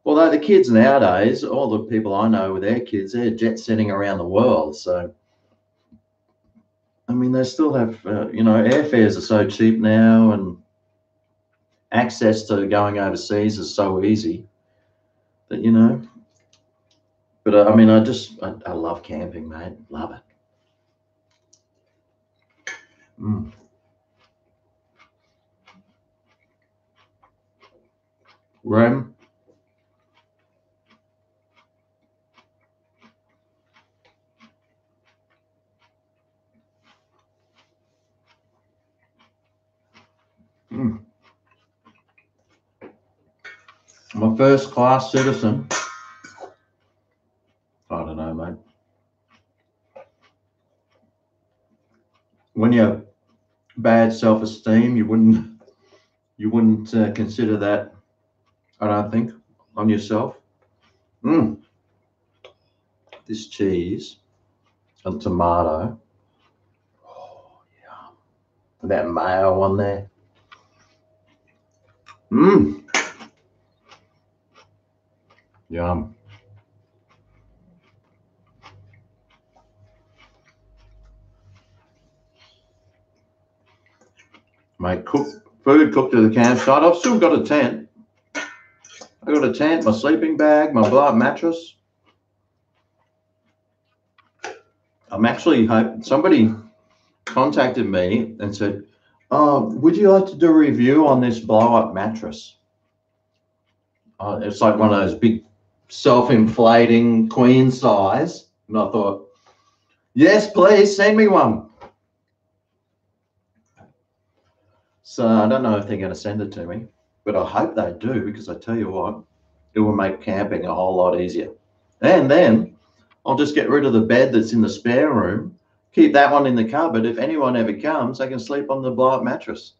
Although the kids nowadays, all the people I know with their kids, they're jet setting around the world. So, I mean, they still have, airfares are so cheap now, and access to going overseas is so easy that, But I mean, I love camping, mate. Love it. Mm. Rem. Mm. I'm a first class citizen. I don't know, mate. When you have bad self-esteem, you wouldn't consider that, I don't think, on yourself. Mm. This cheese and tomato. Oh, yeah. That mayo on there. Mmm. Yum. Mate, food cooked to the campsite. I've still got a tent. I got a tent, my sleeping bag, my blow-up mattress. I'm actually hoping somebody contacted me and said, "Oh, would you like to do a review on this blow-up mattress?" It's like one of those big self-inflating queen size. And I thought, yes, please send me one. So I don't know if they're going to send it to me, but I hope they do, because I tell you what, it will make camping a whole lot easier. And then I'll just get rid of the bed that's in the spare room, keep that one in the cupboard. If anyone ever comes, they can sleep on the blow-up mattress.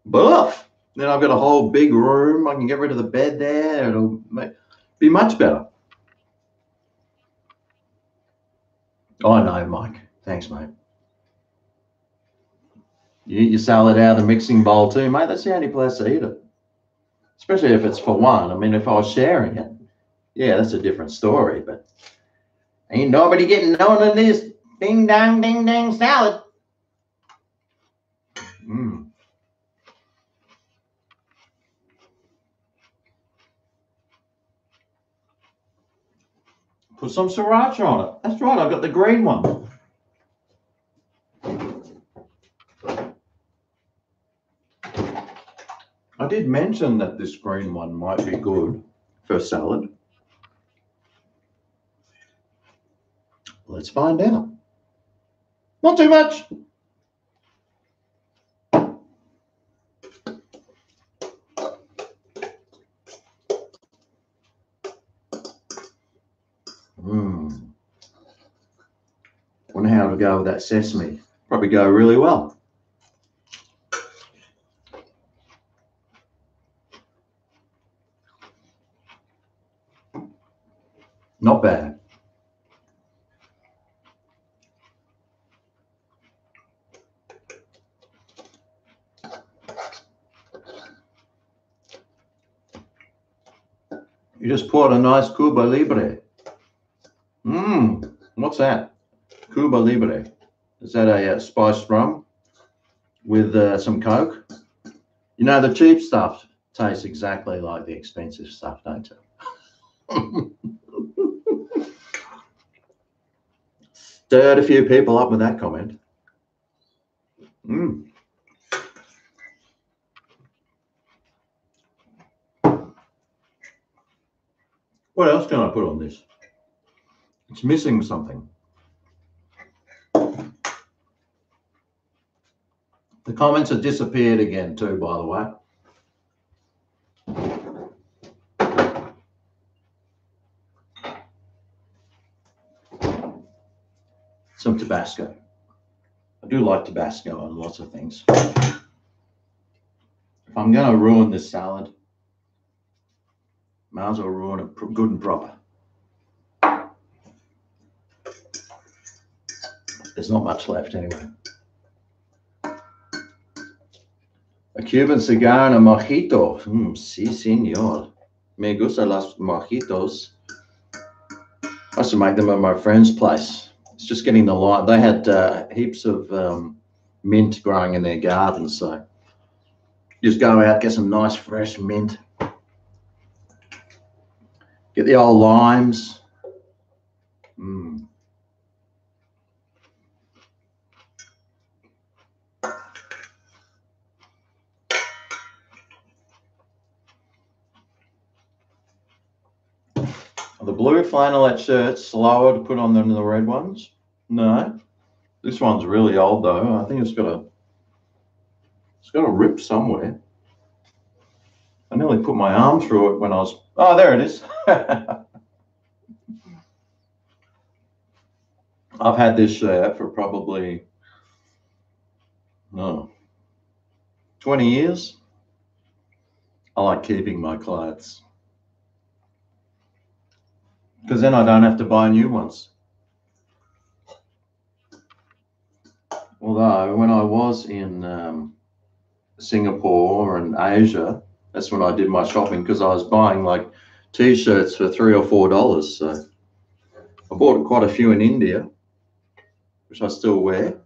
Buff! Then I've got a whole big room. I can get rid of the bed there. It'll be much better. Oh, no, Mike. Thanks, mate. You eat your salad out of the mixing bowl too, mate. That's the only place to eat it. Especially if it's for one. I mean, if I was sharing it, yeah, that's a different story. But ain't nobody getting none of this ding dang salad. Mm. Put some sriracha on it. That's right, I've got the green one. I did mention that this green one might be good for salad. Let's find out. Not too much. Wonder how it'll go with that sesame. Probably go really well. Not bad. You just poured a nice Cuba Libre. What's that? Cuba Libre. Is that a spiced rum with some Coke? You know, the cheap stuff tastes exactly like the expensive stuff, don't it? Stirred a few people up with that comment. What else can I put on this? It's missing something. The comments have disappeared again too, by the way. some Tabasco. I do like Tabasco on lots of things. If I'm going to ruin this salad, might as well ruin it good and proper. There's not much left anyway. A Cuban cigar and a mojito. Sí, señor. Me gusta las mojitos. I used to make them at my friend's place. It's just getting the light. They had heaps of mint growing in their garden, so just go out, get some nice fresh mint. Get the old limes. The blue flannelette shirt's slower to put on than the red ones. No, this one's really old though. I think it's got a rip somewhere. I nearly put my arm through it when I was. Oh, there it is. I've had this shirt for probably 20 years. I like keeping my clothes because then I don't have to buy new ones. Although when I was in Singapore and Asia, that's when I did my shopping because I was buying like t-shirts for $3 or $4. So I bought quite a few in India, which I still wear.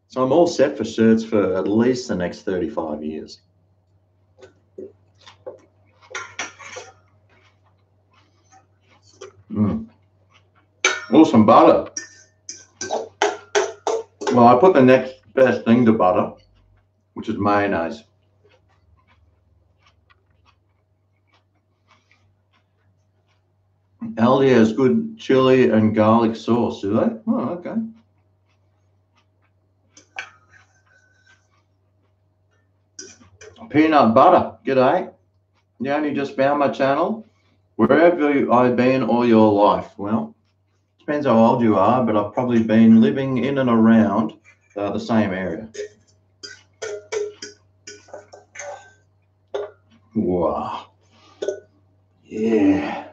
So I'm all set for shirts for at least the next 35 years. Oh, some butter. Well, I put the next best thing to butter, which is mayonnaise. Aldi has good chili and garlic sauce, do they? Oh, okay. Peanut butter. G'day. You only just found my channel? Where have I been all your life? Well, depends how old you are, but I've probably been living in and around the same area. Wow. Yeah.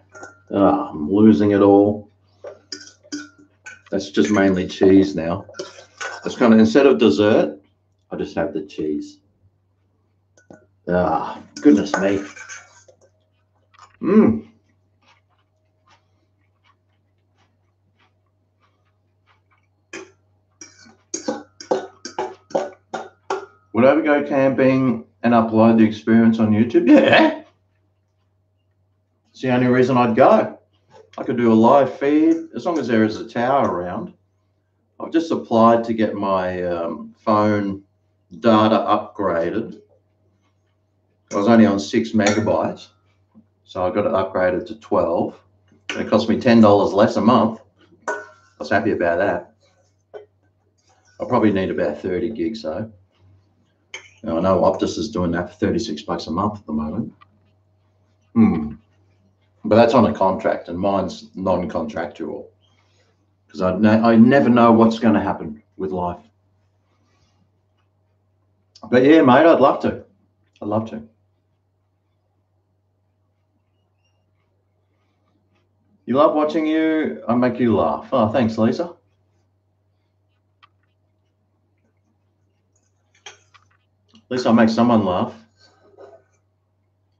Oh, I'm losing it all. That's just mainly cheese now. It's kind of, instead of dessert, I just have the cheese. Ah, goodness me. Would I ever go camping and upload the experience on YouTube? Yeah. It's the only reason I'd go. I could do a live feed as long as there is a tower around. I've just applied to get my phone data upgraded. I was only on 6 megabytes, so I got it upgraded to 12. It cost me $10 less a month. I was happy about that. I probably need about 30 gigs though. Now, I know Optus is doing that for $36 a month at the moment. But that's on a contract, and mine's non-contractual because I never know what's going to happen with life. But yeah, mate, I'd love to. I'd love to. You love watching you. I make you laugh. Oh, thanks, Lisa. At least I make someone laugh.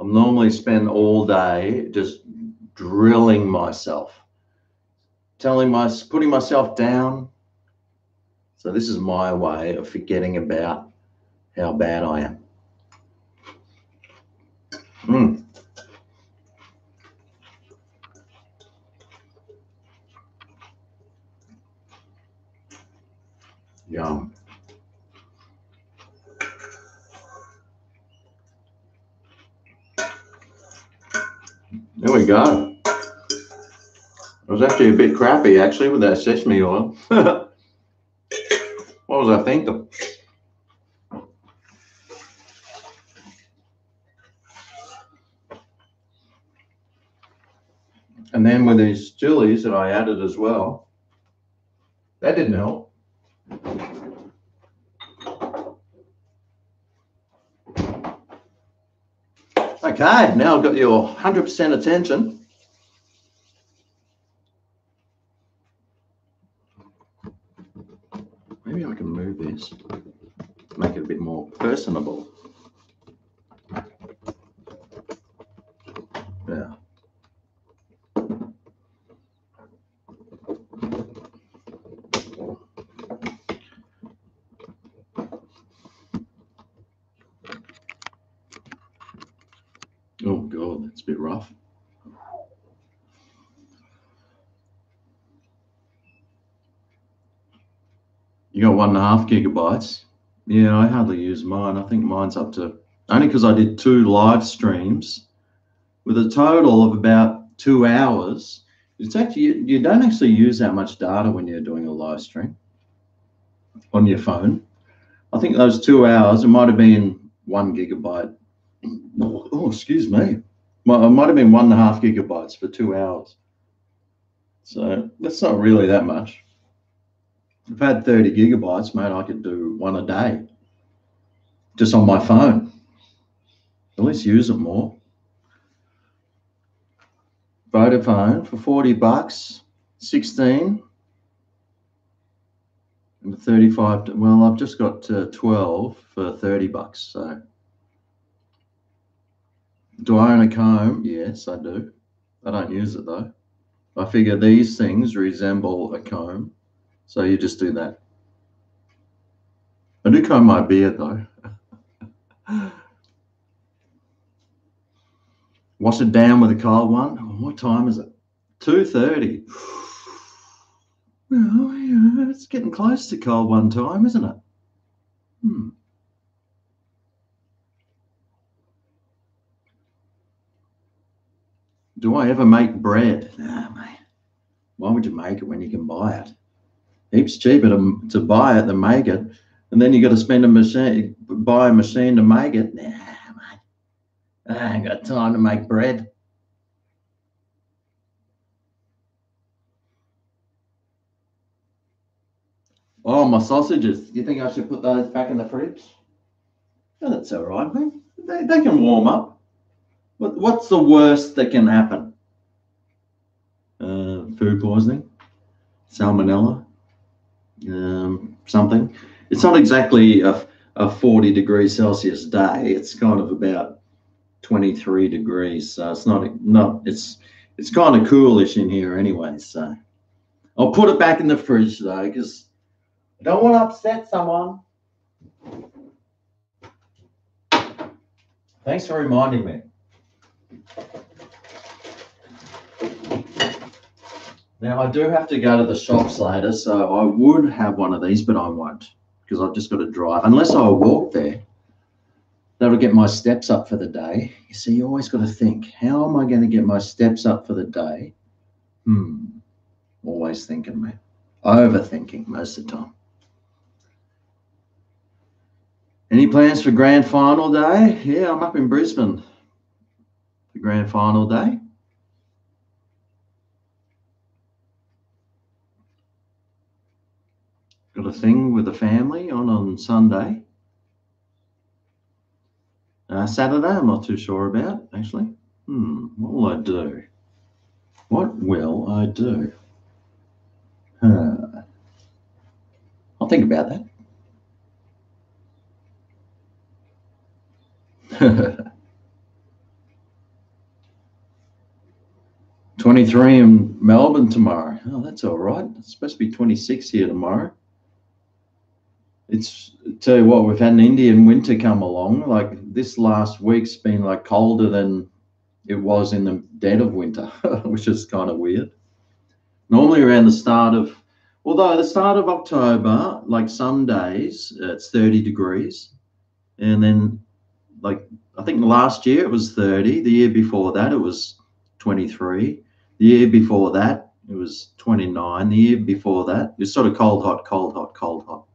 I normally spend all day just drilling myself, putting myself down. So this is my way of forgetting about how bad I am. Yum. There we go. It was actually a bit crappy, actually, with that sesame oil. What was I thinking? And then with these chilies that I added as well, That didn't help. Okay, now I've got your 100% attention. Maybe I can move this, make it a bit more personable. Yeah. Oh God, that's a bit rough. You got 1.5 gigabytes. Yeah, I hardly use mine. I think mine's up to, only because I did 2 live streams with a total of about 2 hours. It's actually, you don't actually use that much data when you're doing a live stream on your phone. I think those 2 hours, it might have been 1 gigabyte. Oh, excuse me. Well, it might have been 1.5 gigabytes for 2 hours. So that's not really that much. If I had 30 gigabytes, mate, I could do one a day just on my phone. At least use it more. Vodafone for 40 bucks, 16 and 35. Well, I've just got 12 for 30 bucks. So do I own a comb? Yes, I do. I don't use it though. I figure these things resemble a comb. So you just do that. I do comb my beard though. Wash it down with a cold one. Oh, what time is it? 2:30. Well, yeah, it's getting close to cold one time, isn't it? Do I ever make bread? Nah, mate. Why would you make it when you can buy it? Heaps cheaper to buy it than make it. And then you got to spend buy a machine to make it. Nah, mate. I ain't got time to make bread. Oh, my sausages. Do you think I should put those back in the fridge? Oh, that's all right, mate. They can warm up. What's the worst that can happen? Food poisoning, salmonella, something. It's not exactly a 40 degrees Celsius day. It's kind of about 23 degrees. So it's it's kind of coolish in here anyway. So I'll put it back in the fridge though, because I don't want to upset someone. Thanks for reminding me. Now, I do have to go to the shops later, so I would have one of these, but I won't because I've just got to drive. Unless I walk there, that'll get my steps up for the day. You see, you always got to think, how am I going to get my steps up for the day? Always thinking, man. Overthinking most of the time. Any plans for grand final day? Yeah, I'm up in Brisbane for grand final day. Got a thing with the family on Sunday. Saturday, I'm not too sure about, actually. What will I do? What will I do? I'll think about that. 23 in Melbourne tomorrow. Oh, that's all right. It's supposed to be 26 here tomorrow. Tell you what, we've had an Indian winter come along. Like this last week's been like colder than it was in the dead of winter, which is kind of weird. Normally around the start of October, like some days it's 30 degrees. And then like, I think last year it was 30. The year before that, it was 23. The year before that, it was 29. The year before that, it's sort of cold, hot, cold, hot, cold, hot.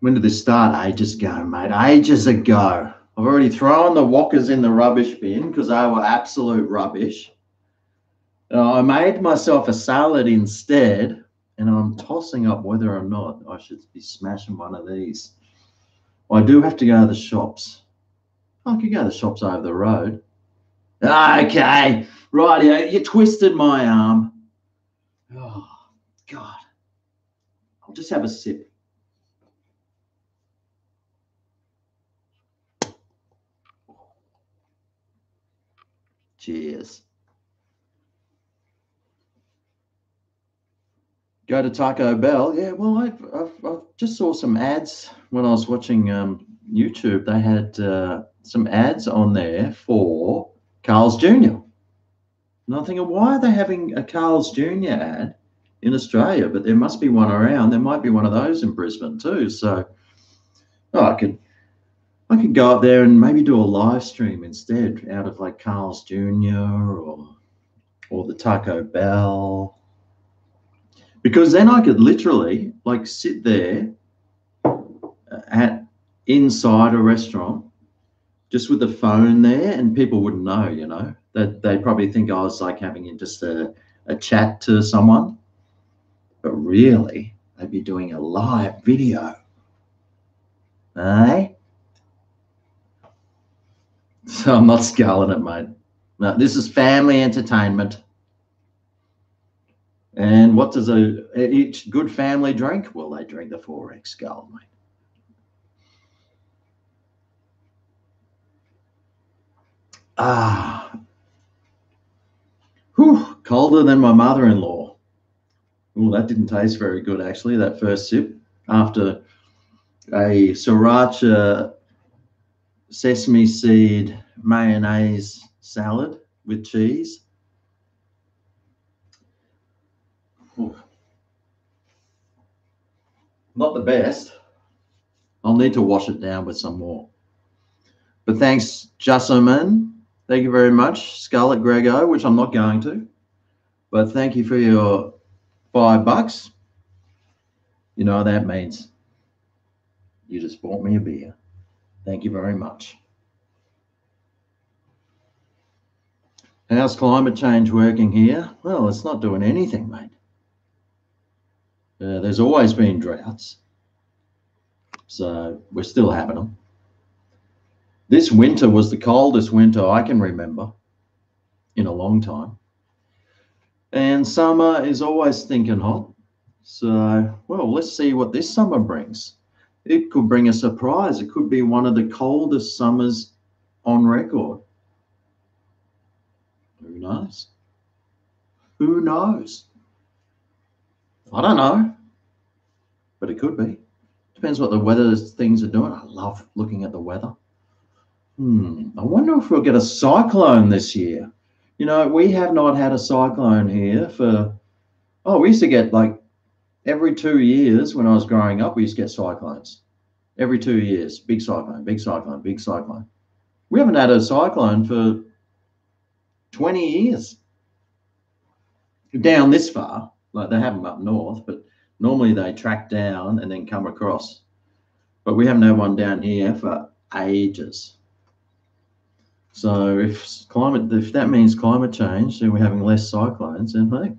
When did this start? Ages ago, mate. Ages ago. I've already thrown the Wokkas in the rubbish bin because they were absolute rubbish. I made myself a salad instead, and I'm tossing up whether or not I should be smashing one of these. I do have to go to the shops. I could go to the shops over the road. Okay, right, you twisted my arm. Oh, God. I'll just have a sip. Cheers. Go to Taco Bell. Yeah, well, I just saw some ads when I was watching YouTube. They had some ads on there for Carl's Jr. And I'm thinking, why are they having a Carl's Jr. ad in Australia? But there must be one around. There might be one of those in Brisbane too. So I could go up there and maybe do a live stream instead out of like Carl's Jr. or the Taco Bell. Because then I could literally like sit there at inside a restaurant just with the phone there, and people wouldn't know, that they'd probably think I was like having just a chat to someone, but really they'd be doing a live video. Eh? So I'm not sculling it, mate. No, this is family entertainment. And what does each good family drink? Well, they drink the 4X Skull, mate. Whew, colder than my mother-in-law. Oh, that didn't taste very good, actually, that first sip after a sriracha sesame seed mayonnaise salad with cheese. Ooh. Not the best. I'll need to wash it down with some more. But thanks, Jusserman. Thank you very much. Scarlet GregO, which I'm not going to. But thank you for your $5. You know what that means. You just bought me a beer. Thank you very much. How's climate change working here? Well, it's not doing anything, mate. There's always been droughts. So we're still having them. This winter was the coldest winter I can remember in a long time. And summer is always stinking hot. So, well, let's see what this summer brings. It could bring a surprise. It could be one of the coldest summers on record. Who knows? Who knows? I don't know, but it could be. Depends what the weather things are doing. I love looking at the weather. I wonder if we'll get a cyclone this year. We have not had a cyclone here we used to get like every 2 years when I was growing up, we used to get cyclones. Every 2 years, big cyclone, big cyclone, big cyclone. We haven't had a cyclone for 20 years. Down this far, like they have them up north, but normally they track down and then come across. But we haven't had one down here for ages. So if that means climate change, then we're having less cyclones, then hey,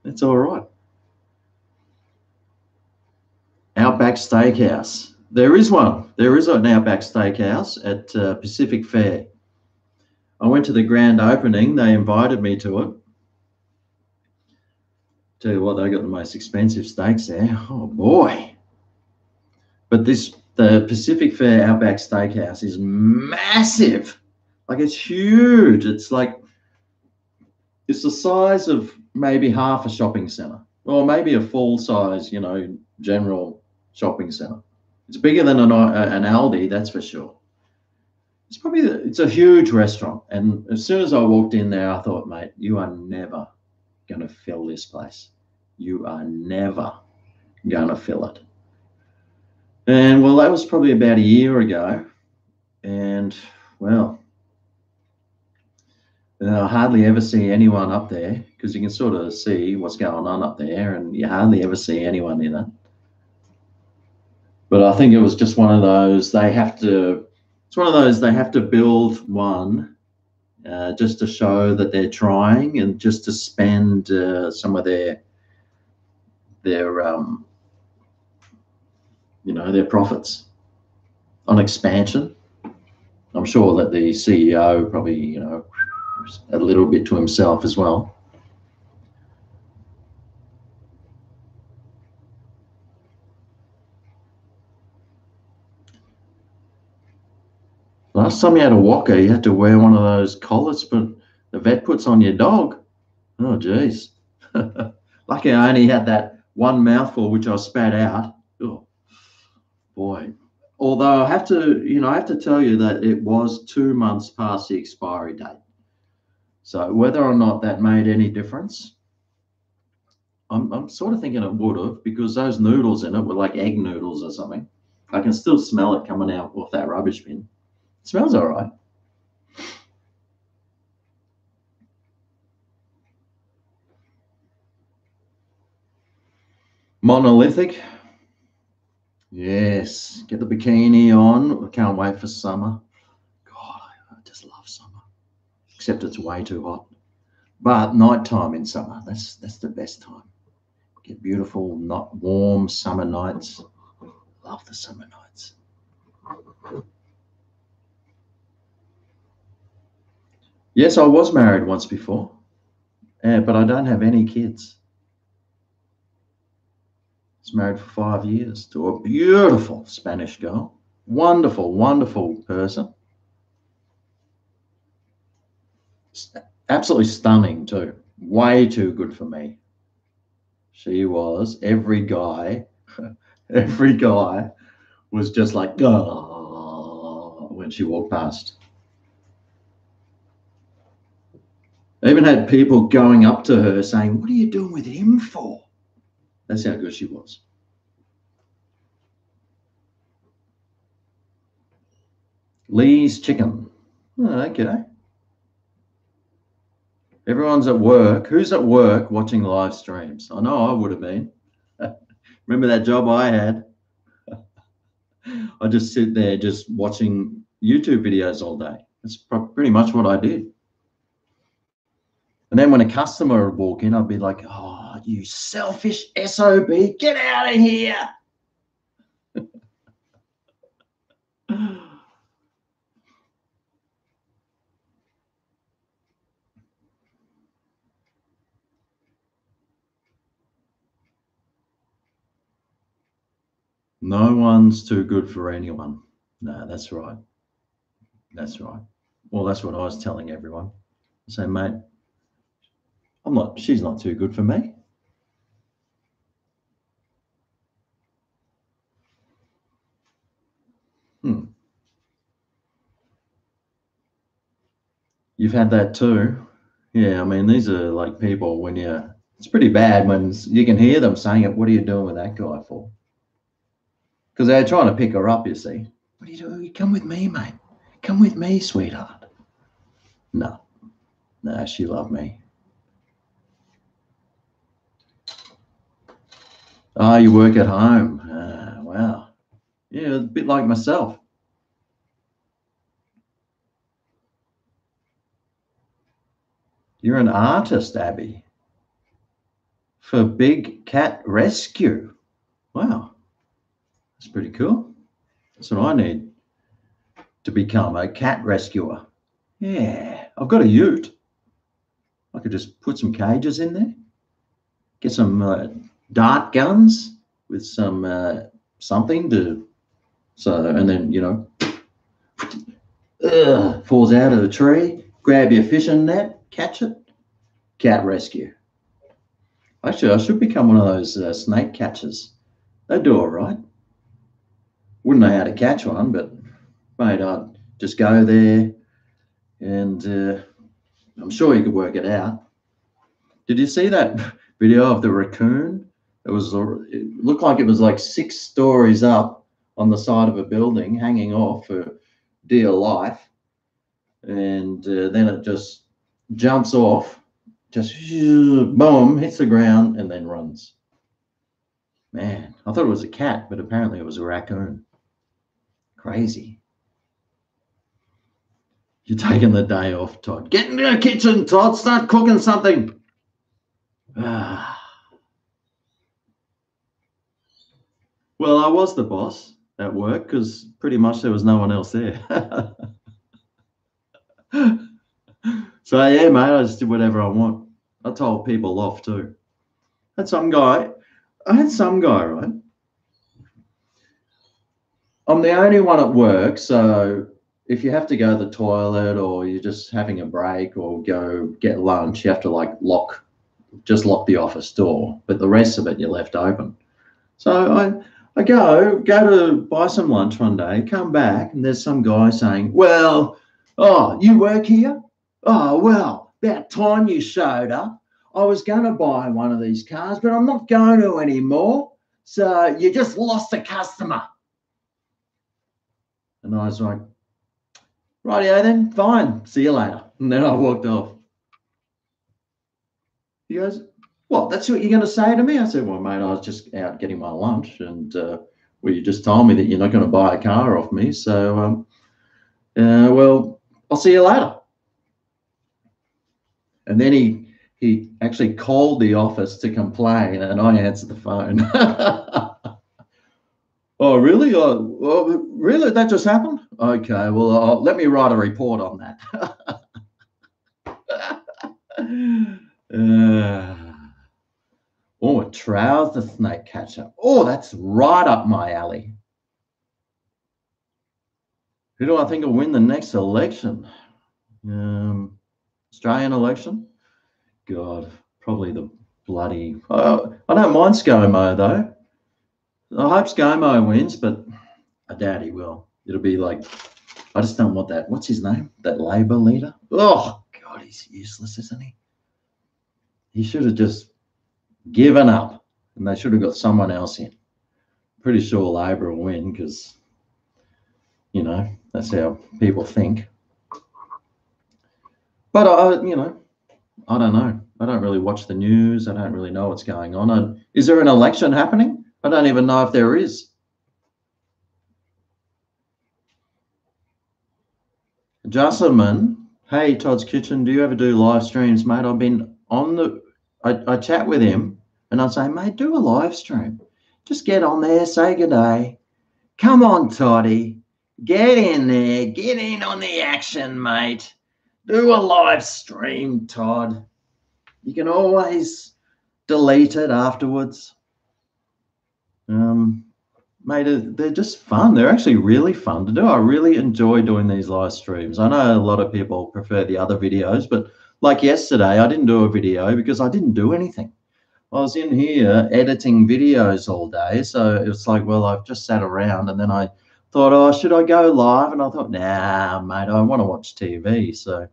it's all right. Outback Steakhouse. There is one. There is an Outback Steakhouse at Pacific Fair. I went to the grand opening. They invited me to it. Tell you what, they got the most expensive steaks there. Oh boy! But the Pacific Fair Outback Steakhouse is massive. Like it's huge. It's the size of maybe half a shopping center, or maybe a full size, general shopping center. It's bigger than an Aldi, that's for sure. It's a huge restaurant. And as soon as I walked in there, I thought, mate, you are never going to fill this place. You are never going to fill it. And well, that was probably about a year ago. And well, I hardly ever see anyone up there because you can sort of see what's going on up there, and you hardly ever see anyone in it. But I think it was just one of those they have to build one just to show that they're trying and just to spend some of their their profits on expansion. I'm sure that the CEO probably a little bit to himself as well. Last time you had a Wokka, you had to wear one of those collars, but the vet puts on your dog. Oh, geez. Lucky I only had that one mouthful, which I spat out. Oh, boy. Although I have to tell you that it was 2 months past the expiry date. So whether or not that made any difference, I'm sort of thinking it would have, because those noodles in it were like egg noodles or something. I can still smell it coming out off that rubbish bin. It smells all right. Monolithic. Yes, get the bikini on. I can't wait for summer. God, I just love summer. Except it's way too hot. But nighttime in summer, that's the best time. Get beautiful, not warm summer nights. Love the summer nights. Yes, I was married once before, but I don't have any kids. I was married for 5 years to a beautiful Spanish girl. Wonderful, wonderful person. Absolutely stunning too. Way too good for me. She was, every guy was just like, oh, when she walked past. I even had people going up to her saying, what are you doing with him for? That's how good she was. Lee's chicken. Oh, okay. Everyone's at work. Who's at work watching live streams? I know I would have been. Remember that job I had? I just sit there just watching YouTube videos all day. That's pretty much what I did. And then when a customer would walk in, I'd be like, oh, you selfish SOB, get out of here. No one's too good for anyone. No, that's right. That's right. Well, that's what I was telling everyone. I say, mate, she's not too good for me. You've had that too. Yeah, I mean, these are like people when it's pretty bad when you can hear them saying it. What are you doing with that guy for? Because they're trying to pick her up, you see. What are you doing? Come with me, mate. Come with me, sweetheart. No, she loved me. Oh, you work at home. Wow. Yeah, a bit like myself. You're an artist, Abby, for Big Cat Rescue. Wow. That's pretty cool. That's what I need to become, a cat rescuer. Yeah, I've got a ute. I could just put some cages in there, get some dart guns with some something to, and then, falls out of the tree, grab your fishing net, catch it, cat rescue. Actually, I should become one of those snake catchers. They do all right. Wouldn't know how to catch one, but mate, I'd just go there and I'm sure you could work it out. Did you see that video of the raccoon? It looked like it was like 6 stories up on the side of a building, hanging off for dear life. And then it just jumps off, just boom, hits the ground, and then runs. Man, I thought it was a cat, but apparently it was a raccoon. Crazy. You're taking the day off, Todd. Get into the kitchen, Todd. Start cooking something. Well, I was the boss at work because pretty much there was no one else there. So, yeah, mate, I just did whatever I want. I told people off too. I had some guy, right? I'm the only one at work, so if you have to go to the toilet or you're just having a break or go get lunch, you have to like lock the office door, but the rest of it you're left open. So I go to buy some lunch one day, come back, and there's some guy saying, "Well, oh, you work here? Oh, well, about time you showed up. I was going to buy one of these cars, but I'm not going to anymore. So you just lost a customer." And I was like, "Rightio then, fine, see you later." And then I walked off. He goes, "What, that's what you're going to say to me?" I said, "Well, mate, I was just out getting my lunch and well, you just told me that you're not going to buy a car off me. So, well, I'll see you later." And then he actually called the office to complain and I answered the phone. "Oh, really? Well, really? That just happened? Okay, well, let me write a report on that." Oh, a trouser snake catcher. Oh, that's right up my alley. Who do I think will win the next election? Australian election? God, probably the bloody... I don't mind ScoMo, though. I hope ScoMo wins, but I doubt he will. It'll be like... I just don't want that. What's his name? That Labor leader? Oh, God, he's useless, isn't he? He should have just given up and they should have got someone else in. Pretty sure Labor will win because, you know, that's how people think. But, I don't know. I don't really watch the news. I don't really know what's going on. Is there an election happening? I don't even know if there is. Jusselman, hey, Todd's Kitchen, do you ever do live streams, mate? I've been on I chat with him and I say, "Mate, do a live stream. Just get on there, say good day. Come on, Toddy. Get in there. Get in on the action, mate. Do a live stream, Todd. You can always delete it afterwards." Mate, they're just fun. They're actually really fun to do. I really enjoy doing these live streams. I know a lot of people prefer the other videos, but like yesterday, I didn't do a video because I didn't do anything. I was in here editing videos all day. So it's like, well, I've just sat around and then I thought, oh, should I go live? And I thought, nah, mate, I want to watch TV. So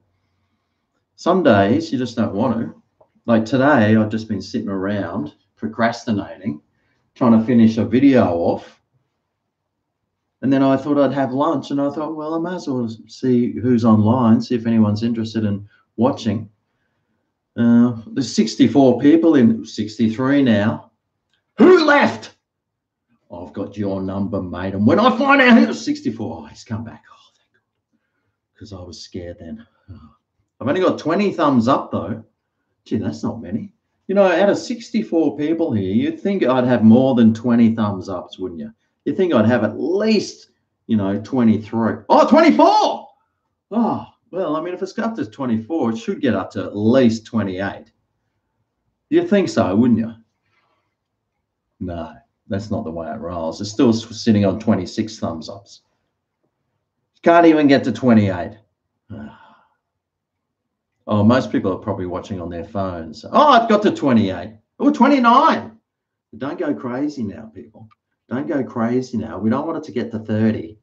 some days you just don't want to. Like today, I've just been sitting around procrastinating, trying to finish a video off. And then I thought I'd have lunch and I thought, well, I might as well see who's online, see if anyone's interested in watching. There's 64 people in 63 now. Who left? I've got your number, mate. And when I find out who's 64, he's come back. Oh, thank God. Because I was scared then. I've only got 20 thumbs up, though. Gee, that's not many. You know, out of 64 people here, you'd think I'd have more than 20 thumbs ups, wouldn't you? You'd think I'd have at least, 23. Oh, 24! Oh, well, I mean, if it's up to 24, it should get up to at least 28. You'd think so, wouldn't you? No, that's not the way it rolls. It's still sitting on 26 thumbs ups. Can't even get to 28. Oh, most people are probably watching on their phones. Oh, I've got to 28. Oh, 29. Don't go crazy now, people. Don't go crazy now. We don't want it to get to 30.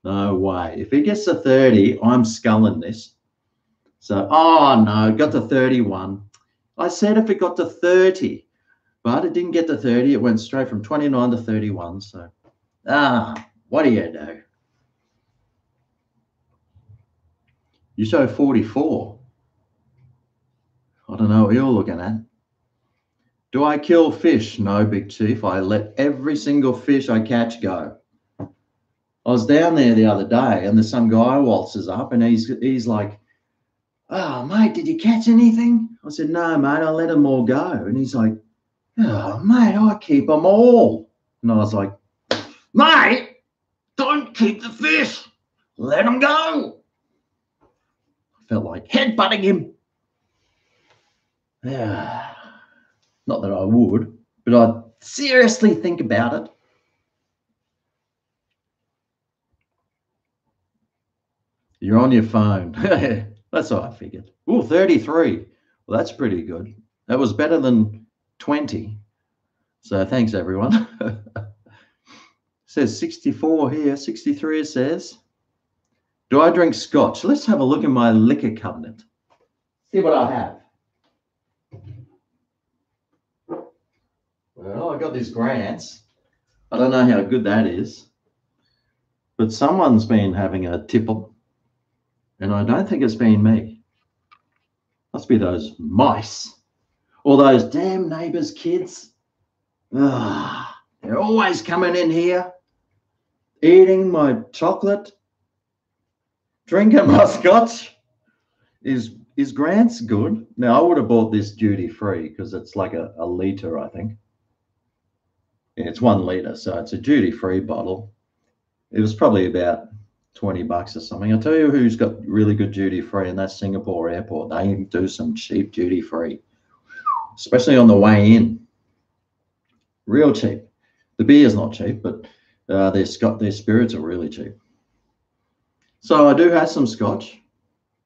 No way. If it gets to 30, I'm sculling this. So, oh no, it got to 31. I said if it got to 30, but it didn't get to 30. It went straight from 29 to 31. So, what do you do? You show 44. I don't know what you're looking at. Do I kill fish? No, Big Chief. I let every single fish I catch go. I was down there the other day, and there's some guy waltzes up, and he's like, "Oh, mate, did you catch anything?" I said, "No, mate, I let them all go." And he's like, "Oh, mate, I keep them all." And I was like, "Mate, don't keep the fish. Let them go." I felt like headbutting him. Yeah. Not that I would, but I'd seriously think about it. You're on your phone. That's what I figured. Oh, 33. Well, that's pretty good. That was better than 20. So thanks, everyone. It says 64 here, 63 it says. Do I drink scotch? Let's have a look in my liquor cabinet. See what I have. Well, I got this Grants. I don't know how good that is, but someone's been having a tipple, and I don't think it's been me. Must be those mice or those damn neighbours' kids. They're always coming in here, eating my chocolate, drinking my scotch. Is Grant's good? Now, I would have bought this duty free because it's like a litre, I think. Yeah, it's 1 litre, so it's a duty free bottle. It was probably about 20 bucks or something. I'll tell you who's got really good duty free, and that's Singapore Airport. They do some cheap duty free, especially on the way in. Real cheap. The beer's not cheap, but their spirits are really cheap. So I do have some scotch.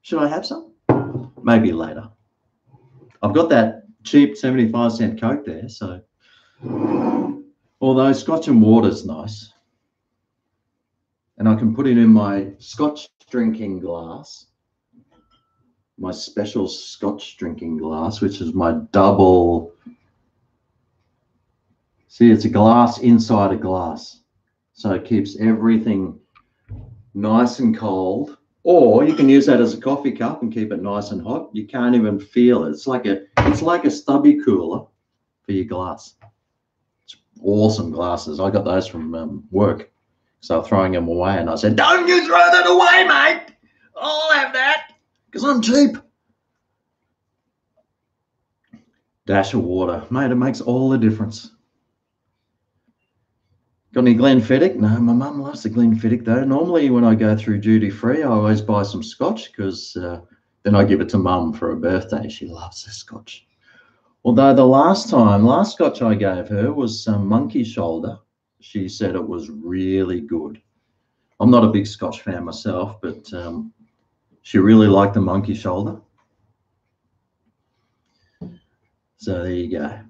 Should I have some? Maybe later. I've got that cheap 75-cent Coke there, so although scotch and water's nice. And I can put it in my scotch drinking glass, my special scotch drinking glass, which is my double. See, it's a glass inside a glass. So it keeps everything nice and cold. Or you can use that as a coffee cup and keep it nice and hot. You can't even feel it. It's like a stubby cooler for your glass. It's awesome glasses. I got those from work. So throwing them away, and I said, "Don't you throw that away, mate. I'll have that because I'm cheap." Dash of water. Mate, it makes all the difference. Got any Glenfiddich? No, my mum loves the Glenfiddich though. Normally when I go through duty free, I always buy some scotch because then I give it to mum for her birthday. She loves the scotch. Although the last scotch I gave her was some monkey shoulder. She said it was really good. I'm not a big scotch fan myself, but she really liked the monkey shoulder. So there you go.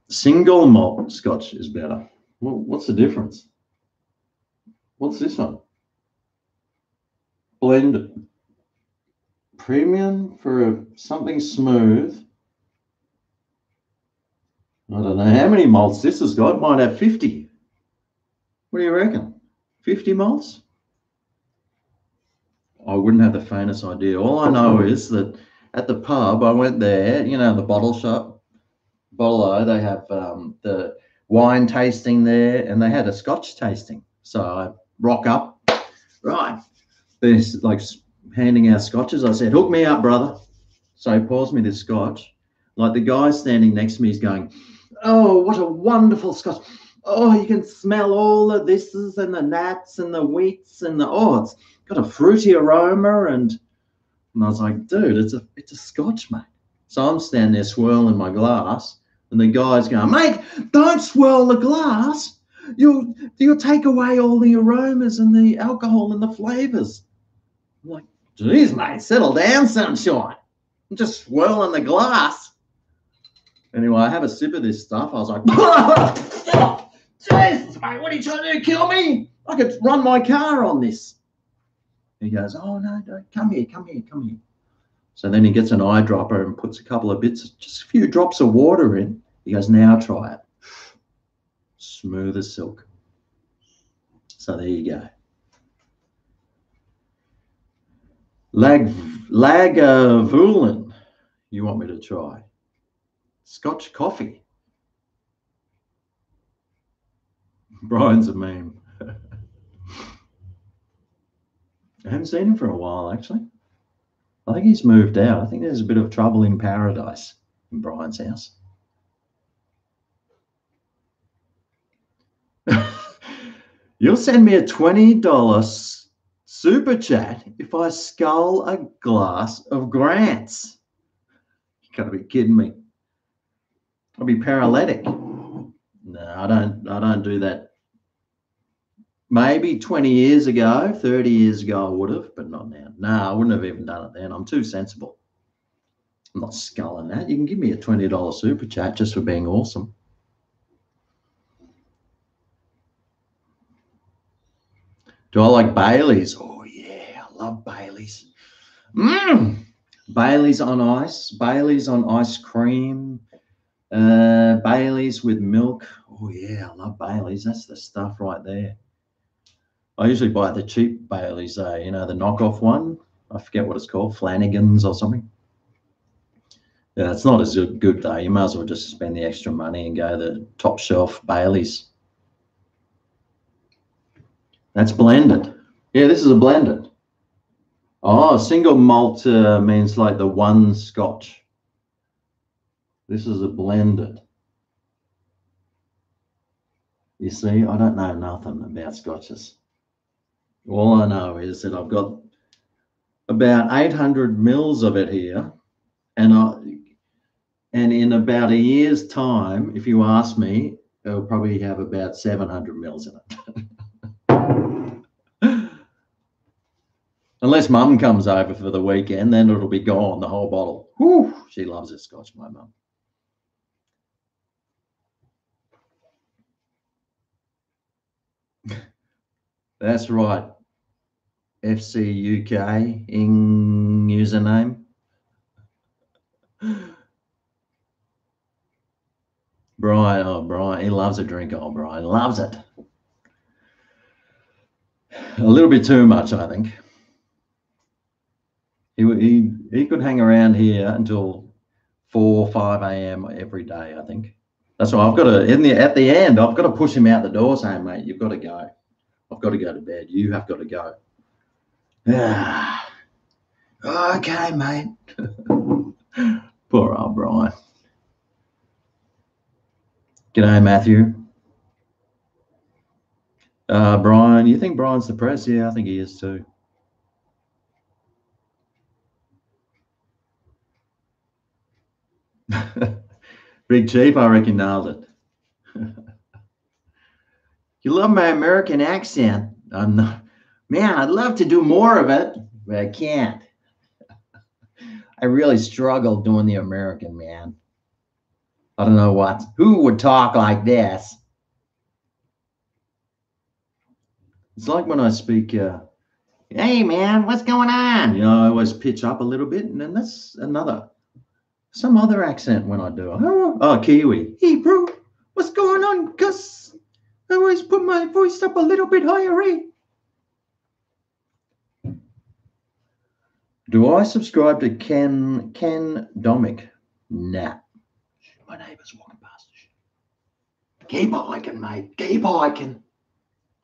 Single malt scotch is better. Well, what's the difference? What's this one? Blend premium for something smooth. I don't know how many malts this has got. Might have 50. What do you reckon? 50 malts? I wouldn't have the faintest idea. All I know is that at the pub, I went there, you know, the bottle shop, Bolo, they have the wine tasting there, and they had a scotch tasting. So I rock up, right, there's like handing out scotches. I said, "Hook me up, brother." So he pours me this scotch. Like the guy standing next to me is going, "Oh, what a wonderful scotch. Oh, you can smell all the thises and the nats and the wheats and it's got a fruity aroma." And I was like, "Dude, it's a scotch, mate." So I'm standing there swirling my glass, and the guy's going, "Mate, don't swirl the glass. You'll take away all the aromas and the alcohol and the flavors." I'm like, "Geez, mate, settle down, sunshine. I'm just swirling the glass." Anyway, I have a sip of this stuff. I was like, "Jesus, mate, what are you trying to do? Kill me? I could run my car on this." He goes, "Oh, no, come here. So then he gets an eyedropper and puts a couple of bits, just a few drops of water in. He goes, "Now try it." Smooth as silk. So there you go. Lagavulin, you want me to try? Scotch coffee. Brian's a meme. I haven't seen him for a while, actually. I think he's moved out. I think there's a bit of trouble in paradise in Brian's house. You'll send me a $20 super chat if I scull a glass of Grant's. You gotta be kidding me. I'll be paralytic. No, I don't do that. Maybe 20 years ago, 30 years ago I would have, but not now. No, I wouldn't have even done it then. I'm too sensible. I'm not sculling that. You can give me a $20 super chat just for being awesome. Do I like Baileys? Oh yeah, I love Baileys. Baileys on ice, Baileys on ice cream, Baileys with milk. Oh yeah, I love Baileys. That's the stuff right there. I usually buy the cheap Baileys, the knockoff one. I forget what it's called, Flanagan's or something. Yeah, it's not as good though. You might as well just spend the extra money and go the top shelf Baileys. That's blended. Yeah, this is a blended. Oh, single malt means like the one Scotch. This is a blended. You see, I don't know nothing about Scotches. All I know is that I've got about 800 mils of it here, and in about a year's time, if you ask me, it'll probably have about 700 mils in it. Unless Mum comes over for the weekend, then it'll be gone, the whole bottle. Whew, she loves her Scotch, my mum. That's right. FC UK in username. Brian, he loves a drink. Oh, Brian loves it. A little bit too much, I think. He could hang around here until 4, 5 a.m. every day, I think. That's why I've got to, at the end, I've got to push him out the door saying, mate, you've got to go. I've got to go to bed. You have got to go. Okay, mate. Poor old Brian. G'day, Matthew. Brian, you think Brian's depressed? Yeah, I think he is too. Big Chief, I reckon, nailed it. You love my American accent. I'm not, man, I'd love to do more of it, but I can't. I really struggle doing the American, man. I don't know who would talk like this. It's like when I speak, hey man, what's going on? I always pitch up a little bit, and then that's some other accent when I do it. Oh, Kiwi. Hey bro, what's going on, Gus? I always put my voice up a little bit higher, eh? Do I subscribe to Ken Domick? Nah. My neighbour's walking past. Keep hiking, mate. Keep hiking.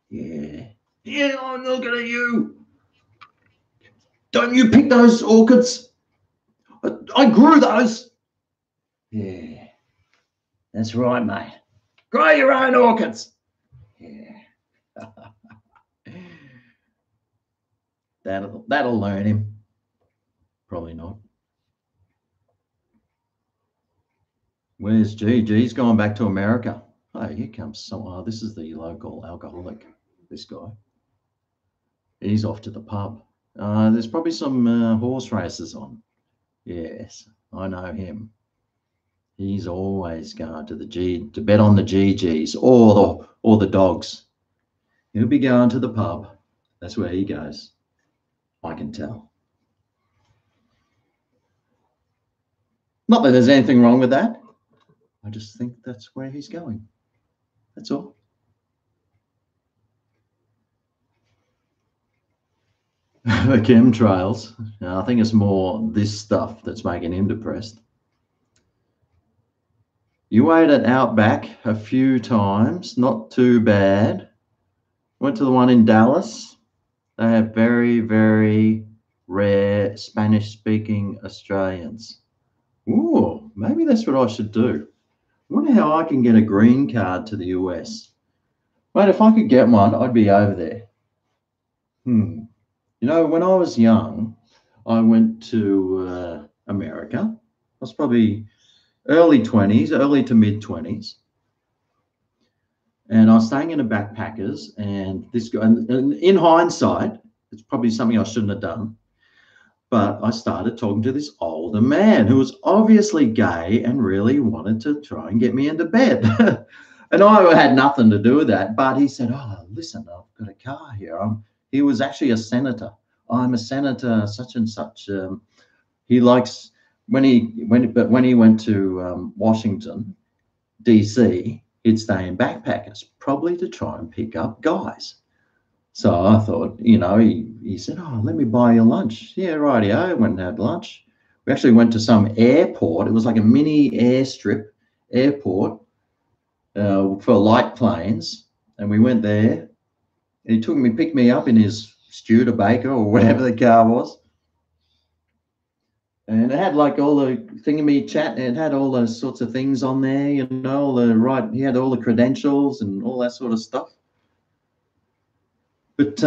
Yeah. Yeah, I'm looking at you. Don't you pick those orchids? I grew those. Yeah. That's right, mate. Grow your own orchids. Yeah. That'll learn him. Probably not. Where's G? G's gone back to America. Oh, here comes someone. Oh, this is the local alcoholic, this guy. He's off to the pub. There's probably some horse races on. Yes, I know him. He's always going to bet on the GGs or the dogs. He'll be going to the pub. That's where he goes. I can tell. Not that there's anything wrong with that. I just think that's where he's going. That's all. The chemtrails. I think it's more this stuff that's making him depressed. You ate at Outback a few times, not too bad. Went to the one in Dallas. They have very, very rare Spanish-speaking Australians. Ooh, maybe that's what I should do. I wonder how I can get a green card to the US. Mate, if I could get one, I'd be over there. You know, when I was young, I went to America. I was probably early 20s, early to mid 20s. And I was staying in a backpackers, and this guy, and in hindsight, it's probably something I shouldn't have done. But I started talking to this older man who was obviously gay and really wanted to try and get me into bed. And I had nothing to do with that. But he said, "Oh, listen, I've got a car here." He was actually a senator. I'm a senator, such and such. He likes when he went to Washington, D.C., he'd stay in backpackers, probably to try and pick up guys. So I thought, you know, he said, "Oh, let me buy you lunch." Yeah, rightio. I went and had lunch. We actually went to some airport. It was like a mini airstrip airport for light planes. And we went there. And he picked me up in his Studebaker or whatever the car was. And it had like all the thingamy chat. It had all those sorts of things on there, you know, he had all the credentials and all that sort of stuff. But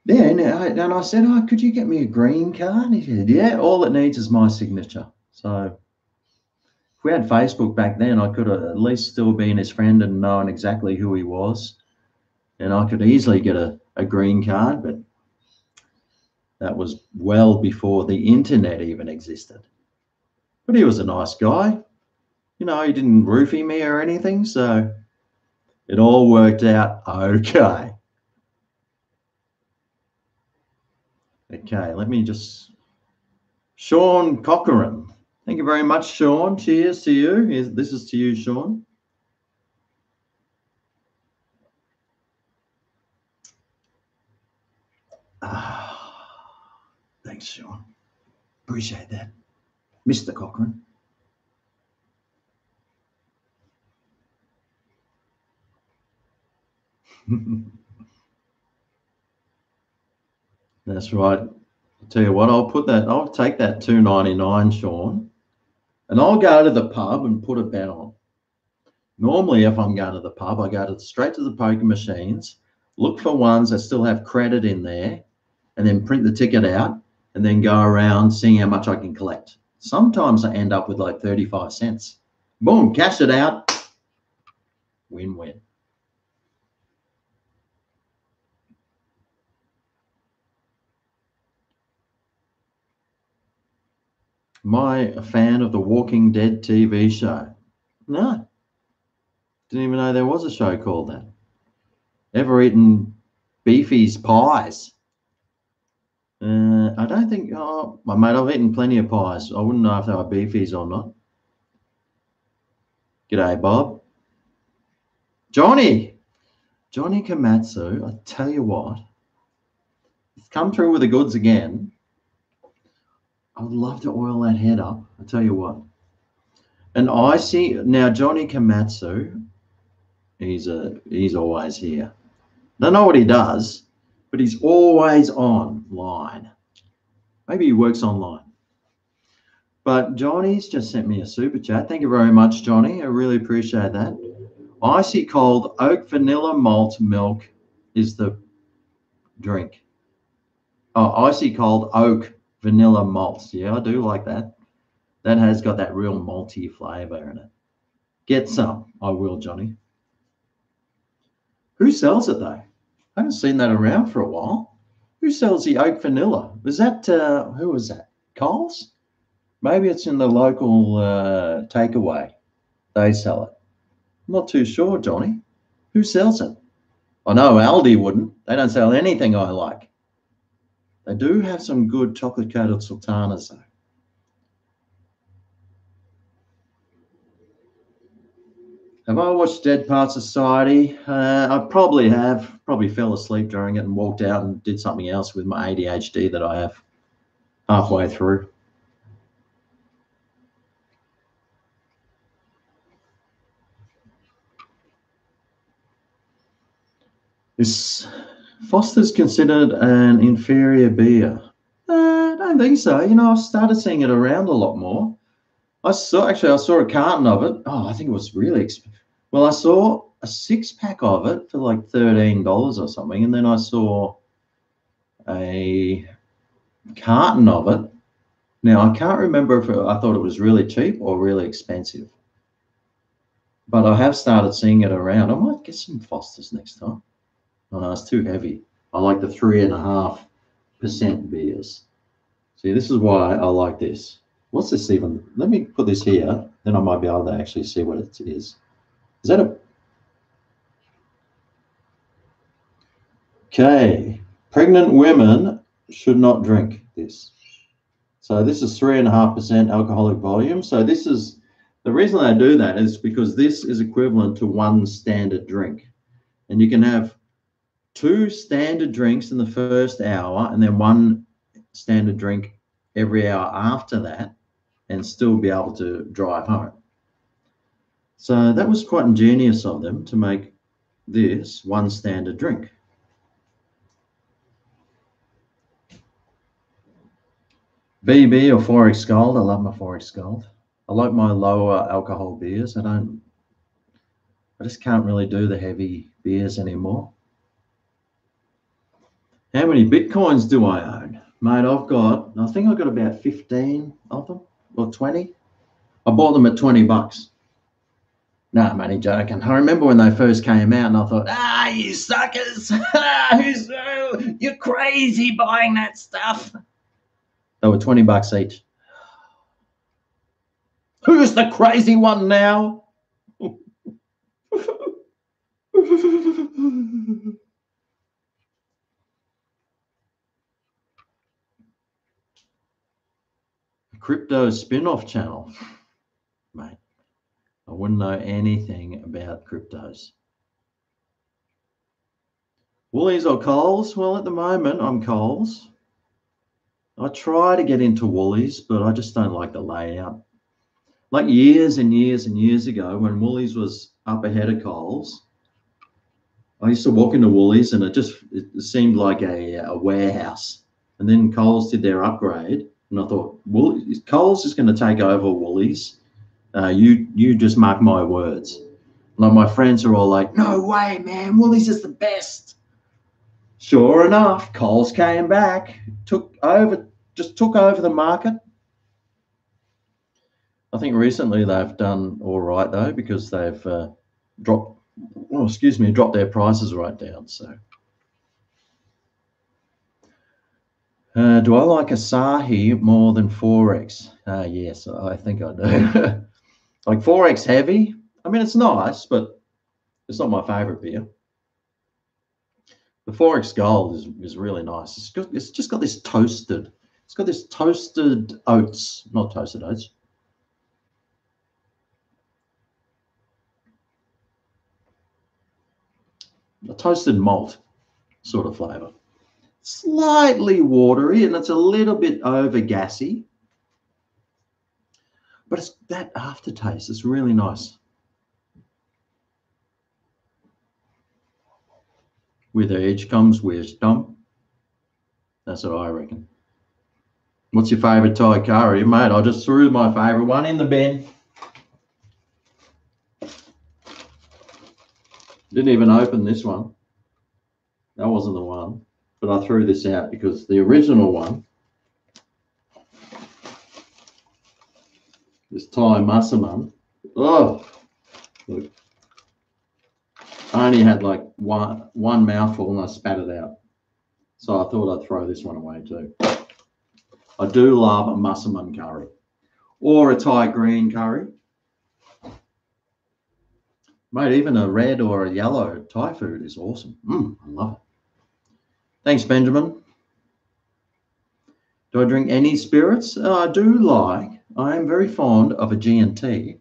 yeah, and I said, "Oh, could you get me a green card?" And he said, "Yeah, all it needs is my signature." So if we had Facebook back then, I could have at least still been his friend and known exactly who he was. And I could easily get a green card, but that was well before the internet even existed. But he was a nice guy. You know, he didn't roofie me or anything, so it all worked out okay. Okay, let me just... Sean Cochran. Thank you very much, Sean. Cheers to you. This is to you, Sean. Thanks, Sean. Appreciate that. Mr. Cochran. That's right. I'll tell you what, I'll take that $2.99, Sean, and I'll go to the pub and put a bet on. Normally, if I'm going to the pub, I go straight to the poker machines, look for ones that still have credit in there, and then print the ticket out, and then go around seeing how much I can collect. Sometimes I end up with like 35 cents. Boom, cash it out. Win-win. Am I a fan of the Walking Dead TV show? No. Didn't even know there was a show called that. Ever eaten Beefy's pies? I don't think... Oh, my mate, I've eaten plenty of pies. I wouldn't know if they were Beefy's or not. G'day, Bob. Johnny Komatsu, I tell you what, he's come through with the goods again. I would love to oil that head up. I tell you what. And I see now Johnny Komatsu, he's always here. Don't know what he does, but he's always online. Maybe he works online. But Johnny's just sent me a super chat. Thank you very much, Johnny. I really appreciate that. Icy cold oat vanilla malt milk is the drink. Oh, icy cold oak vanilla malts. Yeah, I do like that. That has got that real malty flavor in it. Get some. I will, Johnny. Who sells it though? I haven't seen that around for a while. Who sells the oak vanilla? Was that who was that? Coles? Maybe it's in the local takeaway. They sell it. I'm not too sure, Johnny. Who sells it? I know Aldi wouldn't. They don't sell anything I like. They do have some good chocolate-coated sultanas, though. Have I watched Dead Part Society? I probably have. Probably fell asleep during it and walked out and did something else with my ADHD that I have halfway through. Is Foster's considered an inferior beer? I don't think so. You know, I've started seeing it around a lot more. I saw a carton of it. Oh, I think it was really expensive. Well, I saw a 6-pack of it for like $13 or something, and then I saw a carton of it. Now I can't remember if I thought it was really cheap or really expensive, but I have started seeing it around. I might get some Fosters next time. Oh no, it's too heavy. I like the 3.5% beers. See, this is why I like this. What's this even? Let me put this here, then I might be able to actually see what it is. Is that a... Okay, pregnant women should not drink this. So this is 3.5% alcoholic volume. So this is, the reason they do that is because this is equivalent to 1 standard drink. And you can have 2 standard drinks in the first hour and then 1 standard drink every hour after that and still be able to drive home. So that was quite ingenious of them to make this 1 standard drink. BB or 4X Gold. I love my 4X Gold. I like my lower alcohol beers. I just can't really do the heavy beers anymore. How many Bitcoins do I own? Mate, I think I've got about 15 of them, or 20. I bought them at $20. No, I'm only joking. I remember when they first came out and I thought, you suckers, you're crazy buying that stuff. They were $20 each. Who's the crazy one now? Crypto spin-off channel. Mate, I wouldn't know anything about cryptos. Woolies or Coles? Well, at the moment, I'm Coles. I try to get into Woolies, but I just don't like the layout. Like years and years and years ago, when Woolies was up ahead of Coles, I used to walk into Woolies and it seemed like a warehouse. And then Coles did their upgrade, and I thought, Coles is going to take over Woolies. You just mark my words. Like my friends are all like, no way, man, Woolies is the best. Sure enough, Coles came back, took over the market. I think recently they've done all right though, because they've dropped their prices right down. So, do I like Asahi more than 4X? Yes, I think I do. Like 4X heavy. I mean, it's nice, but it's not my favorite beer. The 4X Gold is really nice. It's just got this toasted. It's got this toasted oats, not toasted oats. A toasted malt sort of flavor. Slightly watery, and it's a little bit over gassy. But it's that aftertaste. It's really nice. With age comes wisdom. That's what I reckon. What's your favourite Thai curry? Mate, I just threw my favourite one in the bin. Didn't even open this one. That wasn't the one. But I threw this out because the original one, this Thai massaman, oh, look. I only had like one mouthful and I spat it out. So I thought I'd throw this one away too. I do love a massaman curry or a Thai green curry. Mate, even a red or a yellow Thai food is awesome. I love it. Thanks, Benjamin. Do I drink any spirits? I do like. I am very fond of a G&T.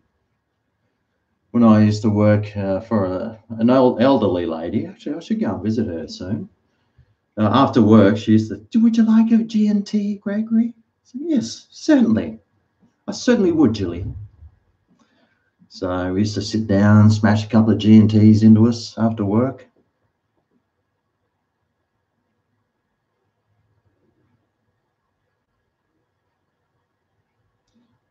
When I used to work for an elderly lady, actually, I should go and visit her soon. After work, she used to, would you like a G&T, Gregory? I said, yes, certainly. I certainly would, Gillian. So we used to sit down, smash a couple of G&Ts into us after work.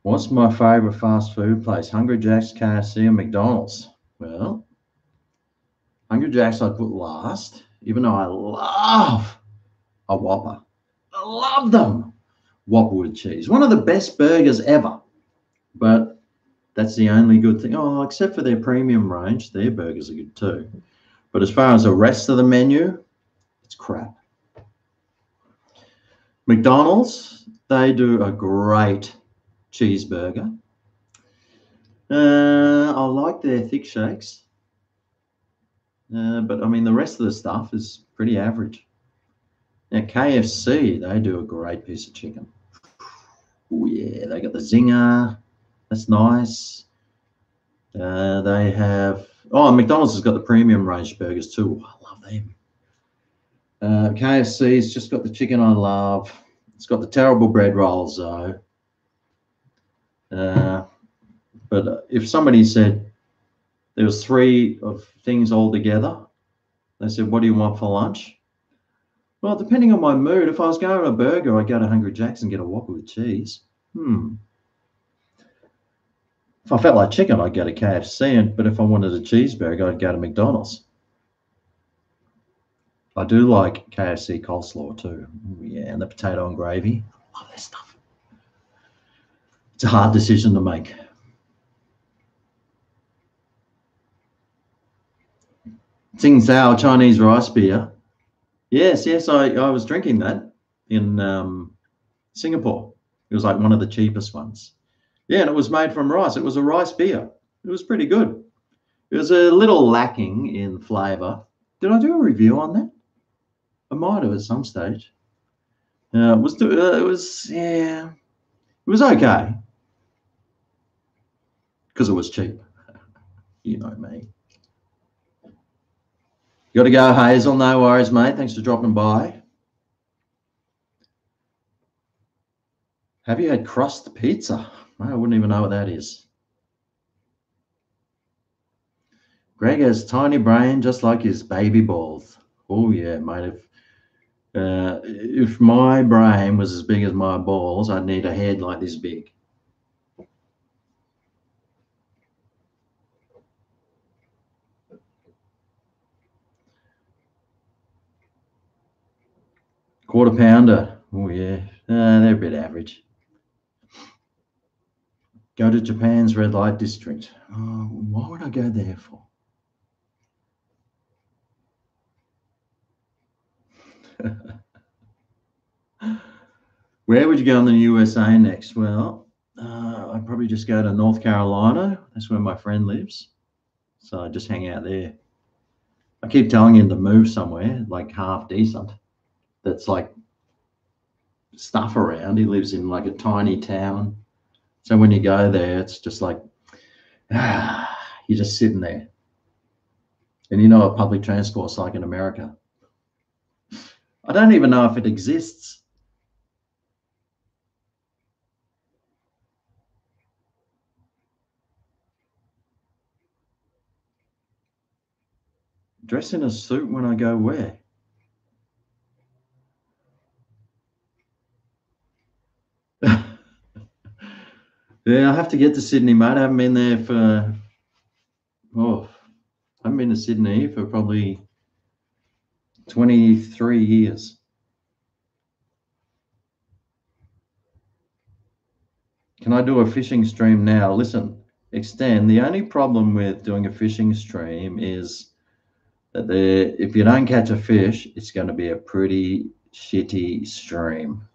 What's my favorite fast food place? Hungry Jack's, KFC, or McDonald's? Well, Hungry Jack's I'd put last, even though I love a Whopper. I love them. Whopper with cheese. One of the best burgers ever. But that's the only good thing. Oh, except for their premium range, their burgers are good too. But as far as the rest of the menu, it's crap. McDonald's, they do a great cheeseburger. I like their thick shakes. But I mean, the rest of the stuff is pretty average. Now, KFC, they do a great piece of chicken. Oh, yeah, they got the zinger. That's nice. They have, McDonald's has got the premium range burgers too. I love them. KFC's just got the chicken I love. It's got the terrible bread rolls though. But if somebody said there was 3 of things all together, they said, what do you want for lunch? Well, depending on my mood, if I was going to a burger, I'd go to Hungry Jack's and get a Whopper with cheese. If I felt like chicken, I'd go to KFC, but if I wanted a cheeseburger, I'd go to McDonald's. I do like KFC coleslaw too. Ooh, yeah, and the potato and gravy. I love that stuff. It's a hard decision to make. Tsingtao Chinese rice beer. Yes, I was drinking that in Singapore. It was like one of the cheapest ones. Yeah, and it was made from rice. It was a rice beer. It was pretty good. It was a little lacking in flavour. Did I do a review on that? I might have at some stage. It was okay because it was cheap. You know me. Got to go, Hazel. No worries, mate. Thanks for dropping by. Have you had crust pizza? I wouldn't even know what that is. Greg has tiny brain just like his baby balls. Oh yeah, mate. If my brain was as big as my balls, I'd need a head like this big. Quarter pounder. Oh yeah, they're a bit average. Go to Japan's red light district. Oh, why would I go there for? Where would you go in the USA next? Well, I'd probably just go to North Carolina. That's where my friend lives. So I just hang out there. I keep telling him to move somewhere like half decent. That's like stuff around. He lives in like a tiny town. So when you go there, it's just like, you're just sitting there. And you know what public transport's like in America. I don't even know if it exists. Dress in a suit when I go where? Yeah, I have to get to Sydney, mate. I haven't been there for, I haven't been to Sydney for probably 23 years. Can I do a fishing stream now? Listen, Extend, the only problem with doing a fishing stream is that if you don't catch a fish, it's going to be a pretty shitty stream.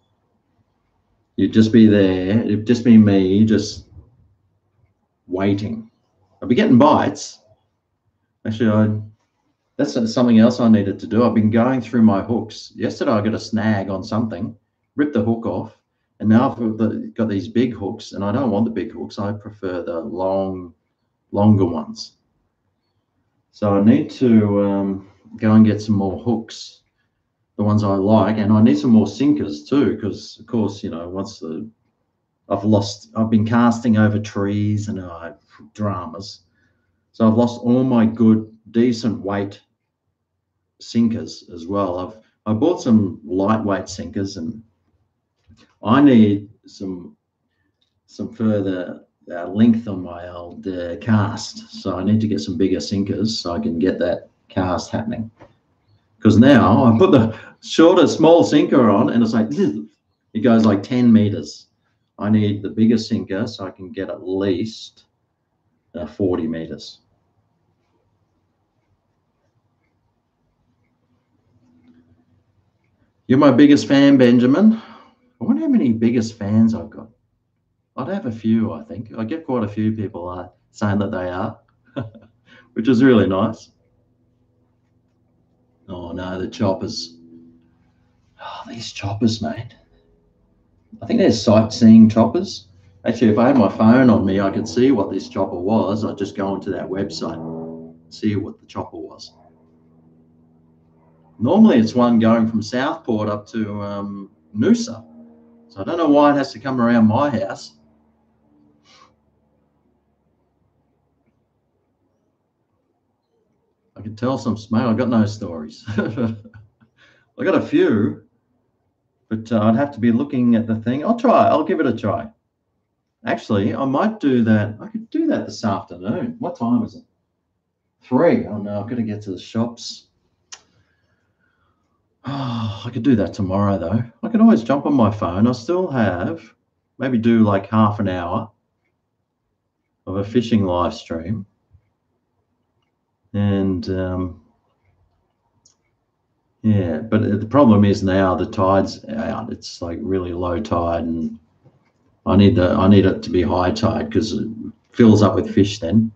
You'd just be there. It'd just be me just waiting. I'd be getting bites. Actually, that's something else I needed to do. I've been going through my hooks. Yesterday, I got a snag on something, ripped the hook off, and now I've got these big hooks, and I don't want the big hooks. I prefer the longer ones. So I need to go and get some more hooks, the ones I like, and I need some more sinkers too, because of course, you know, I've been casting over trees and dramas. So I've lost all my good, decent weight sinkers as well. I bought some lightweight sinkers, and I need some some further length on my old cast. So I need to get some bigger sinkers so I can get that cast happening. Because now I put the small sinker on and it's like, it goes like 10 meters. I need the bigger sinker so I can get at least 40 meters. You're my biggest fan, Benjamin. I wonder how many biggest fans I've got. I'd have a few, I think. I get quite a few people saying that they are, which is really nice. Oh no, the choppers. Oh, these choppers, mate. I think they're sightseeing choppers. Actually, if I had my phone on me, I could see what this chopper was. I'd just go onto that website and see what the chopper was. Normally, it's one going from Southport up to Noosa. So I don't know why it has to come around my house. I can tell some smoke. I've got no stories. I got a few, but I'd have to be looking at the thing. I'll try. I'll give it a try. Actually, I might do that. I could do that this afternoon. What time is it? 3. Oh no, I've got to get to the shops. Oh, I could do that tomorrow though. I can always jump on my phone. I still have maybe do like half an hour of a fishing live stream. And yeah, but the problem is now the tide's out. It's like really low tide, and I need it to be high tide because it fills up with fish then.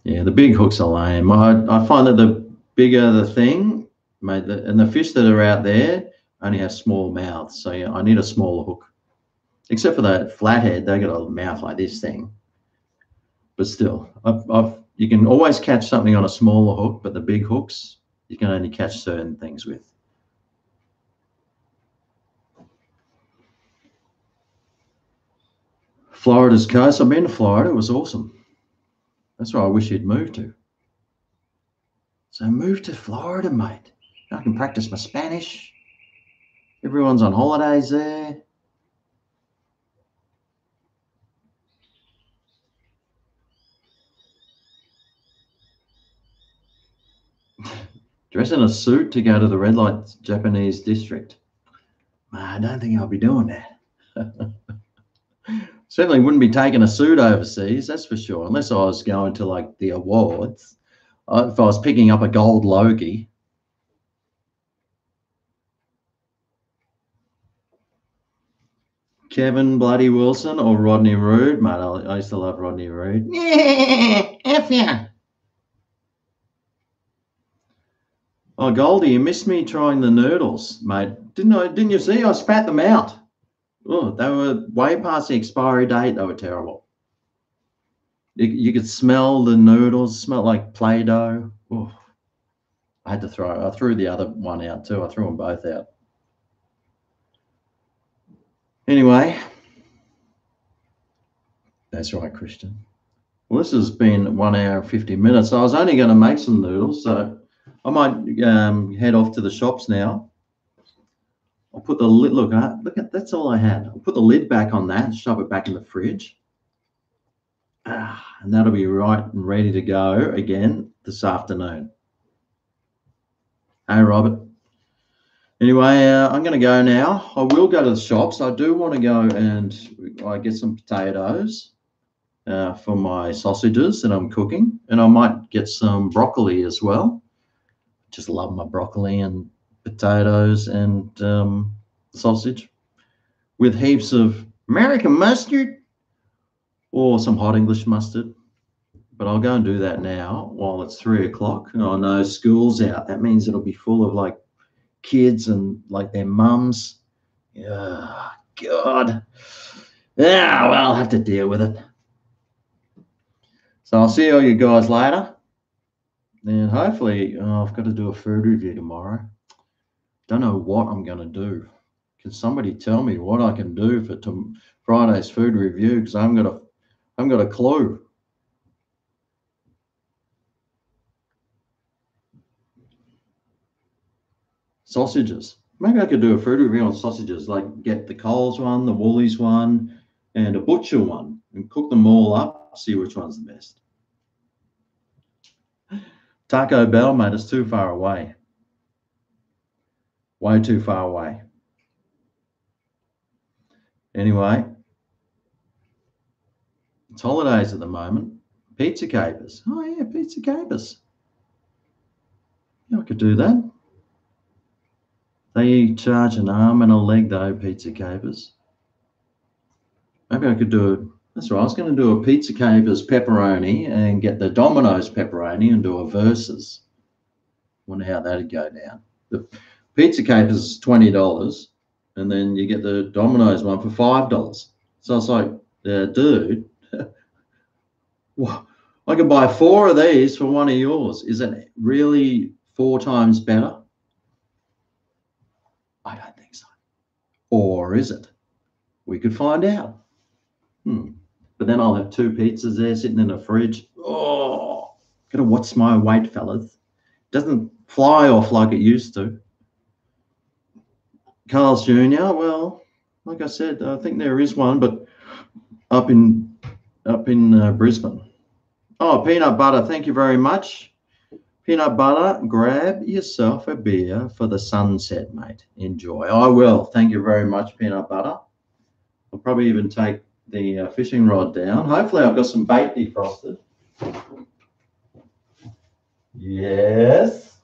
Yeah, the big hooks are lame. I find that the bigger the thing, mate, and the fish that are out there only have small mouths. So yeah, I need a smaller hook. Except for that flathead, they got a mouth like this thing. But still, you can always catch something on a smaller hook, but the big hooks you can only catch certain things with. Florida's coast. I've been to Florida. It was awesome. That's where I wish you'd move to. So move to Florida, mate. I can practice my Spanish. Everyone's on holidays there. Dress in a suit to go to the red light Japanese district. I don't think I'll be doing that. Certainly wouldn't be taking a suit overseas, that's for sure, unless I was going to like the awards. If I was picking up a gold Logie. Kevin Bloody Wilson or Rodney Roode, mate. I used to love Rodney Roode. Yeah, F yeah. Oh, Goldie, you missed me trying the noodles, mate. Didn't you see? I spat them out. Oh, they were way past the expiry date. They were terrible. You could smell the noodles, smelled like Play-Doh. Oh, I threw the other one out too. I threw them both out. Anyway, that's right, Christian. Well, this has been 1 hour and 50 minutes. I was only going to make some noodles, so I might head off to the shops now. I'll put the lid, look at, that's all I had. I'll put the lid back on that, shove it back in the fridge. And that'll be right and ready to go again this afternoon. Hey, Robert. Anyway, I'm going to go now. I will go to the shops. I do want to go and get some potatoes for my sausages that I'm cooking, and I might get some broccoli as well. Just love my broccoli and potatoes and sausage with heaps of American mustard or some hot English mustard. But I'll go and do that now while it's 3 o'clock. And I know school's out. That means it'll be full of like kids and like their mums. Yeah, God. Yeah, well, I'll have to deal with it. So I'll see all you guys later. And hopefully, I've got to do a food review tomorrow. Don't know what I'm going to do. Can somebody tell me what I can do for Friday's food review? Because I haven't got a clue. Sausages. Maybe I could do a food review on sausages, like get the Coles one, the Woolies one, and a butcher one, and cook them all up, see which one's the best. Taco Bell, mate, it's too far away. Way too far away. Anyway, it's holidays at the moment. Pizza capers. Oh, yeah, pizza capers. Yeah, I could do that. They charge an arm and a leg, though, pizza capers. Maybe I could do that's right. I was going to do a pizza capers pepperoni and get the Domino's pepperoni and do a versus. Wonder how that'd go down. The pizza capers is $20, and then you get the Domino's one for $5. So I was like, dude, I could buy 4 of these for one of yours. Is it really 4 times better? I don't think so. Or is it? We could find out. But then I'll have 2 pizzas there sitting in the fridge. Oh, gotta watch my weight, fellas. Doesn't fly off like it used to. Carl's Jr. Well, like I said, I think there is one, but up in Brisbane. Oh, peanut butter. Thank you very much. Peanut butter. Grab yourself a beer for the sunset, mate. Enjoy. I will. Thank you very much, peanut butter. I'll probably even take the fishing rod down. Hopefully, I've got some bait defrosted. Yes.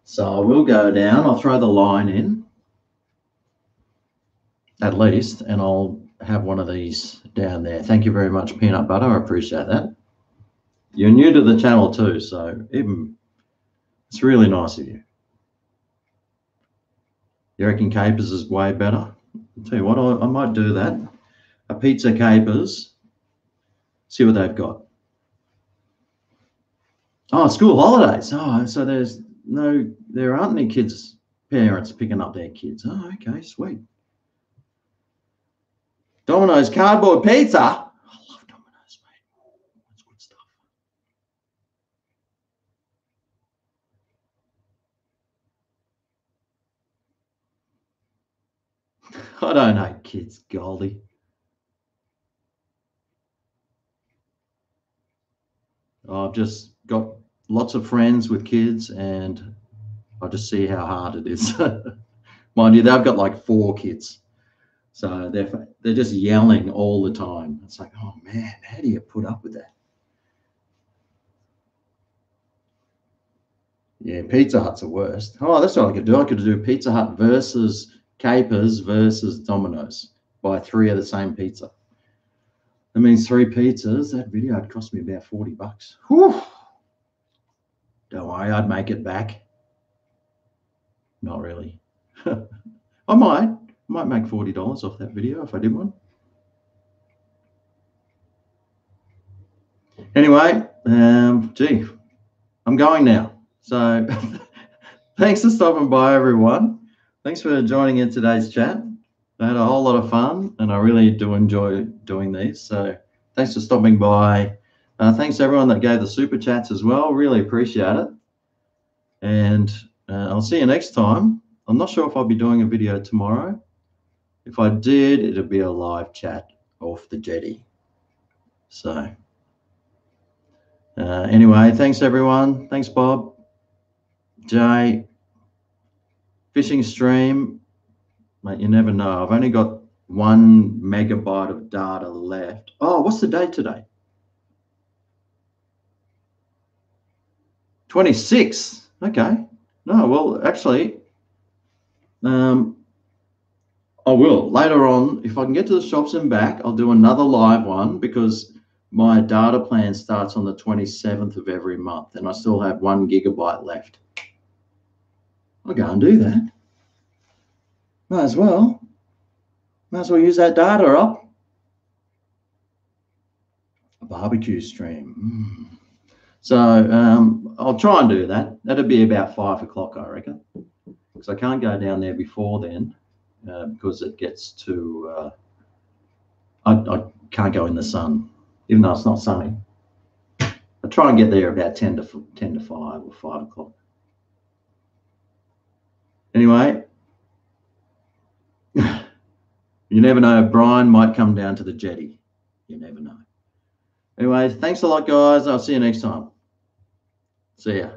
So I will go down. I'll throw the line in, at least, and I'll have one of these down there. Thank you very much, peanut butter. I appreciate that. You're new to the channel too, so it's really nice of you. You reckon capers is way better? I'll tell you what, I might do that. A pizza capers. See what they've got. Oh, school holidays. Oh, so there aren't any kids, parents picking up their kids. Oh, okay, sweet. Domino's cardboard pizza. I love Domino's, mate. That's good stuff. I don't hate kids, Goldie. I've just got lots of friends with kids, and I just see how hard it is. Mind you, they've got like 4 kids, so they're just yelling all the time. It's like, oh man, how do you put up with that? Yeah, Pizza Hut's the worst. Oh, that's what I could do. I could do Pizza Hut versus Capers versus Domino's. Buy 3 of the same pizza. That means 3 pizzas. That video would cost me about $40. Whew. Don't worry, I'd make it back. Not really. I might make $40 off that video if I did one. Anyway, gee, I'm going now. So thanks for stopping by, everyone. Thanks for joining in today's chat. I had a whole lot of fun, and I really do enjoy doing these. So thanks for stopping by. Thanks to everyone that gave the super chats as well. Really appreciate it. And I'll see you next time. I'm not sure if I'll be doing a video tomorrow. If I did, it'll be a live chat off the jetty. So anyway, thanks everyone. Thanks, Bob. Jay. Fishing stream. Mate, you never know. I've only got 1 megabyte of data left. Oh, what's the date today? 26. Okay. No, well, actually, I will. Later on, if I can get to the shops and back, I'll do another live one because my data plan starts on the 27th of every month and I still have 1 gigabyte left. I'll go and do that. Might as well use that data up. A barbecue stream. So I'll try and do that. That'll be about 5 o'clock, I reckon, because I can't go down there before then because it gets too. I can't go in the sun, even though it's not sunny. I try and get there about 10 to 5 or 5 o'clock. Anyway, you never know. Brian might come down to the jetty. You never know. Anyway, thanks a lot, guys. I'll see you next time. See ya.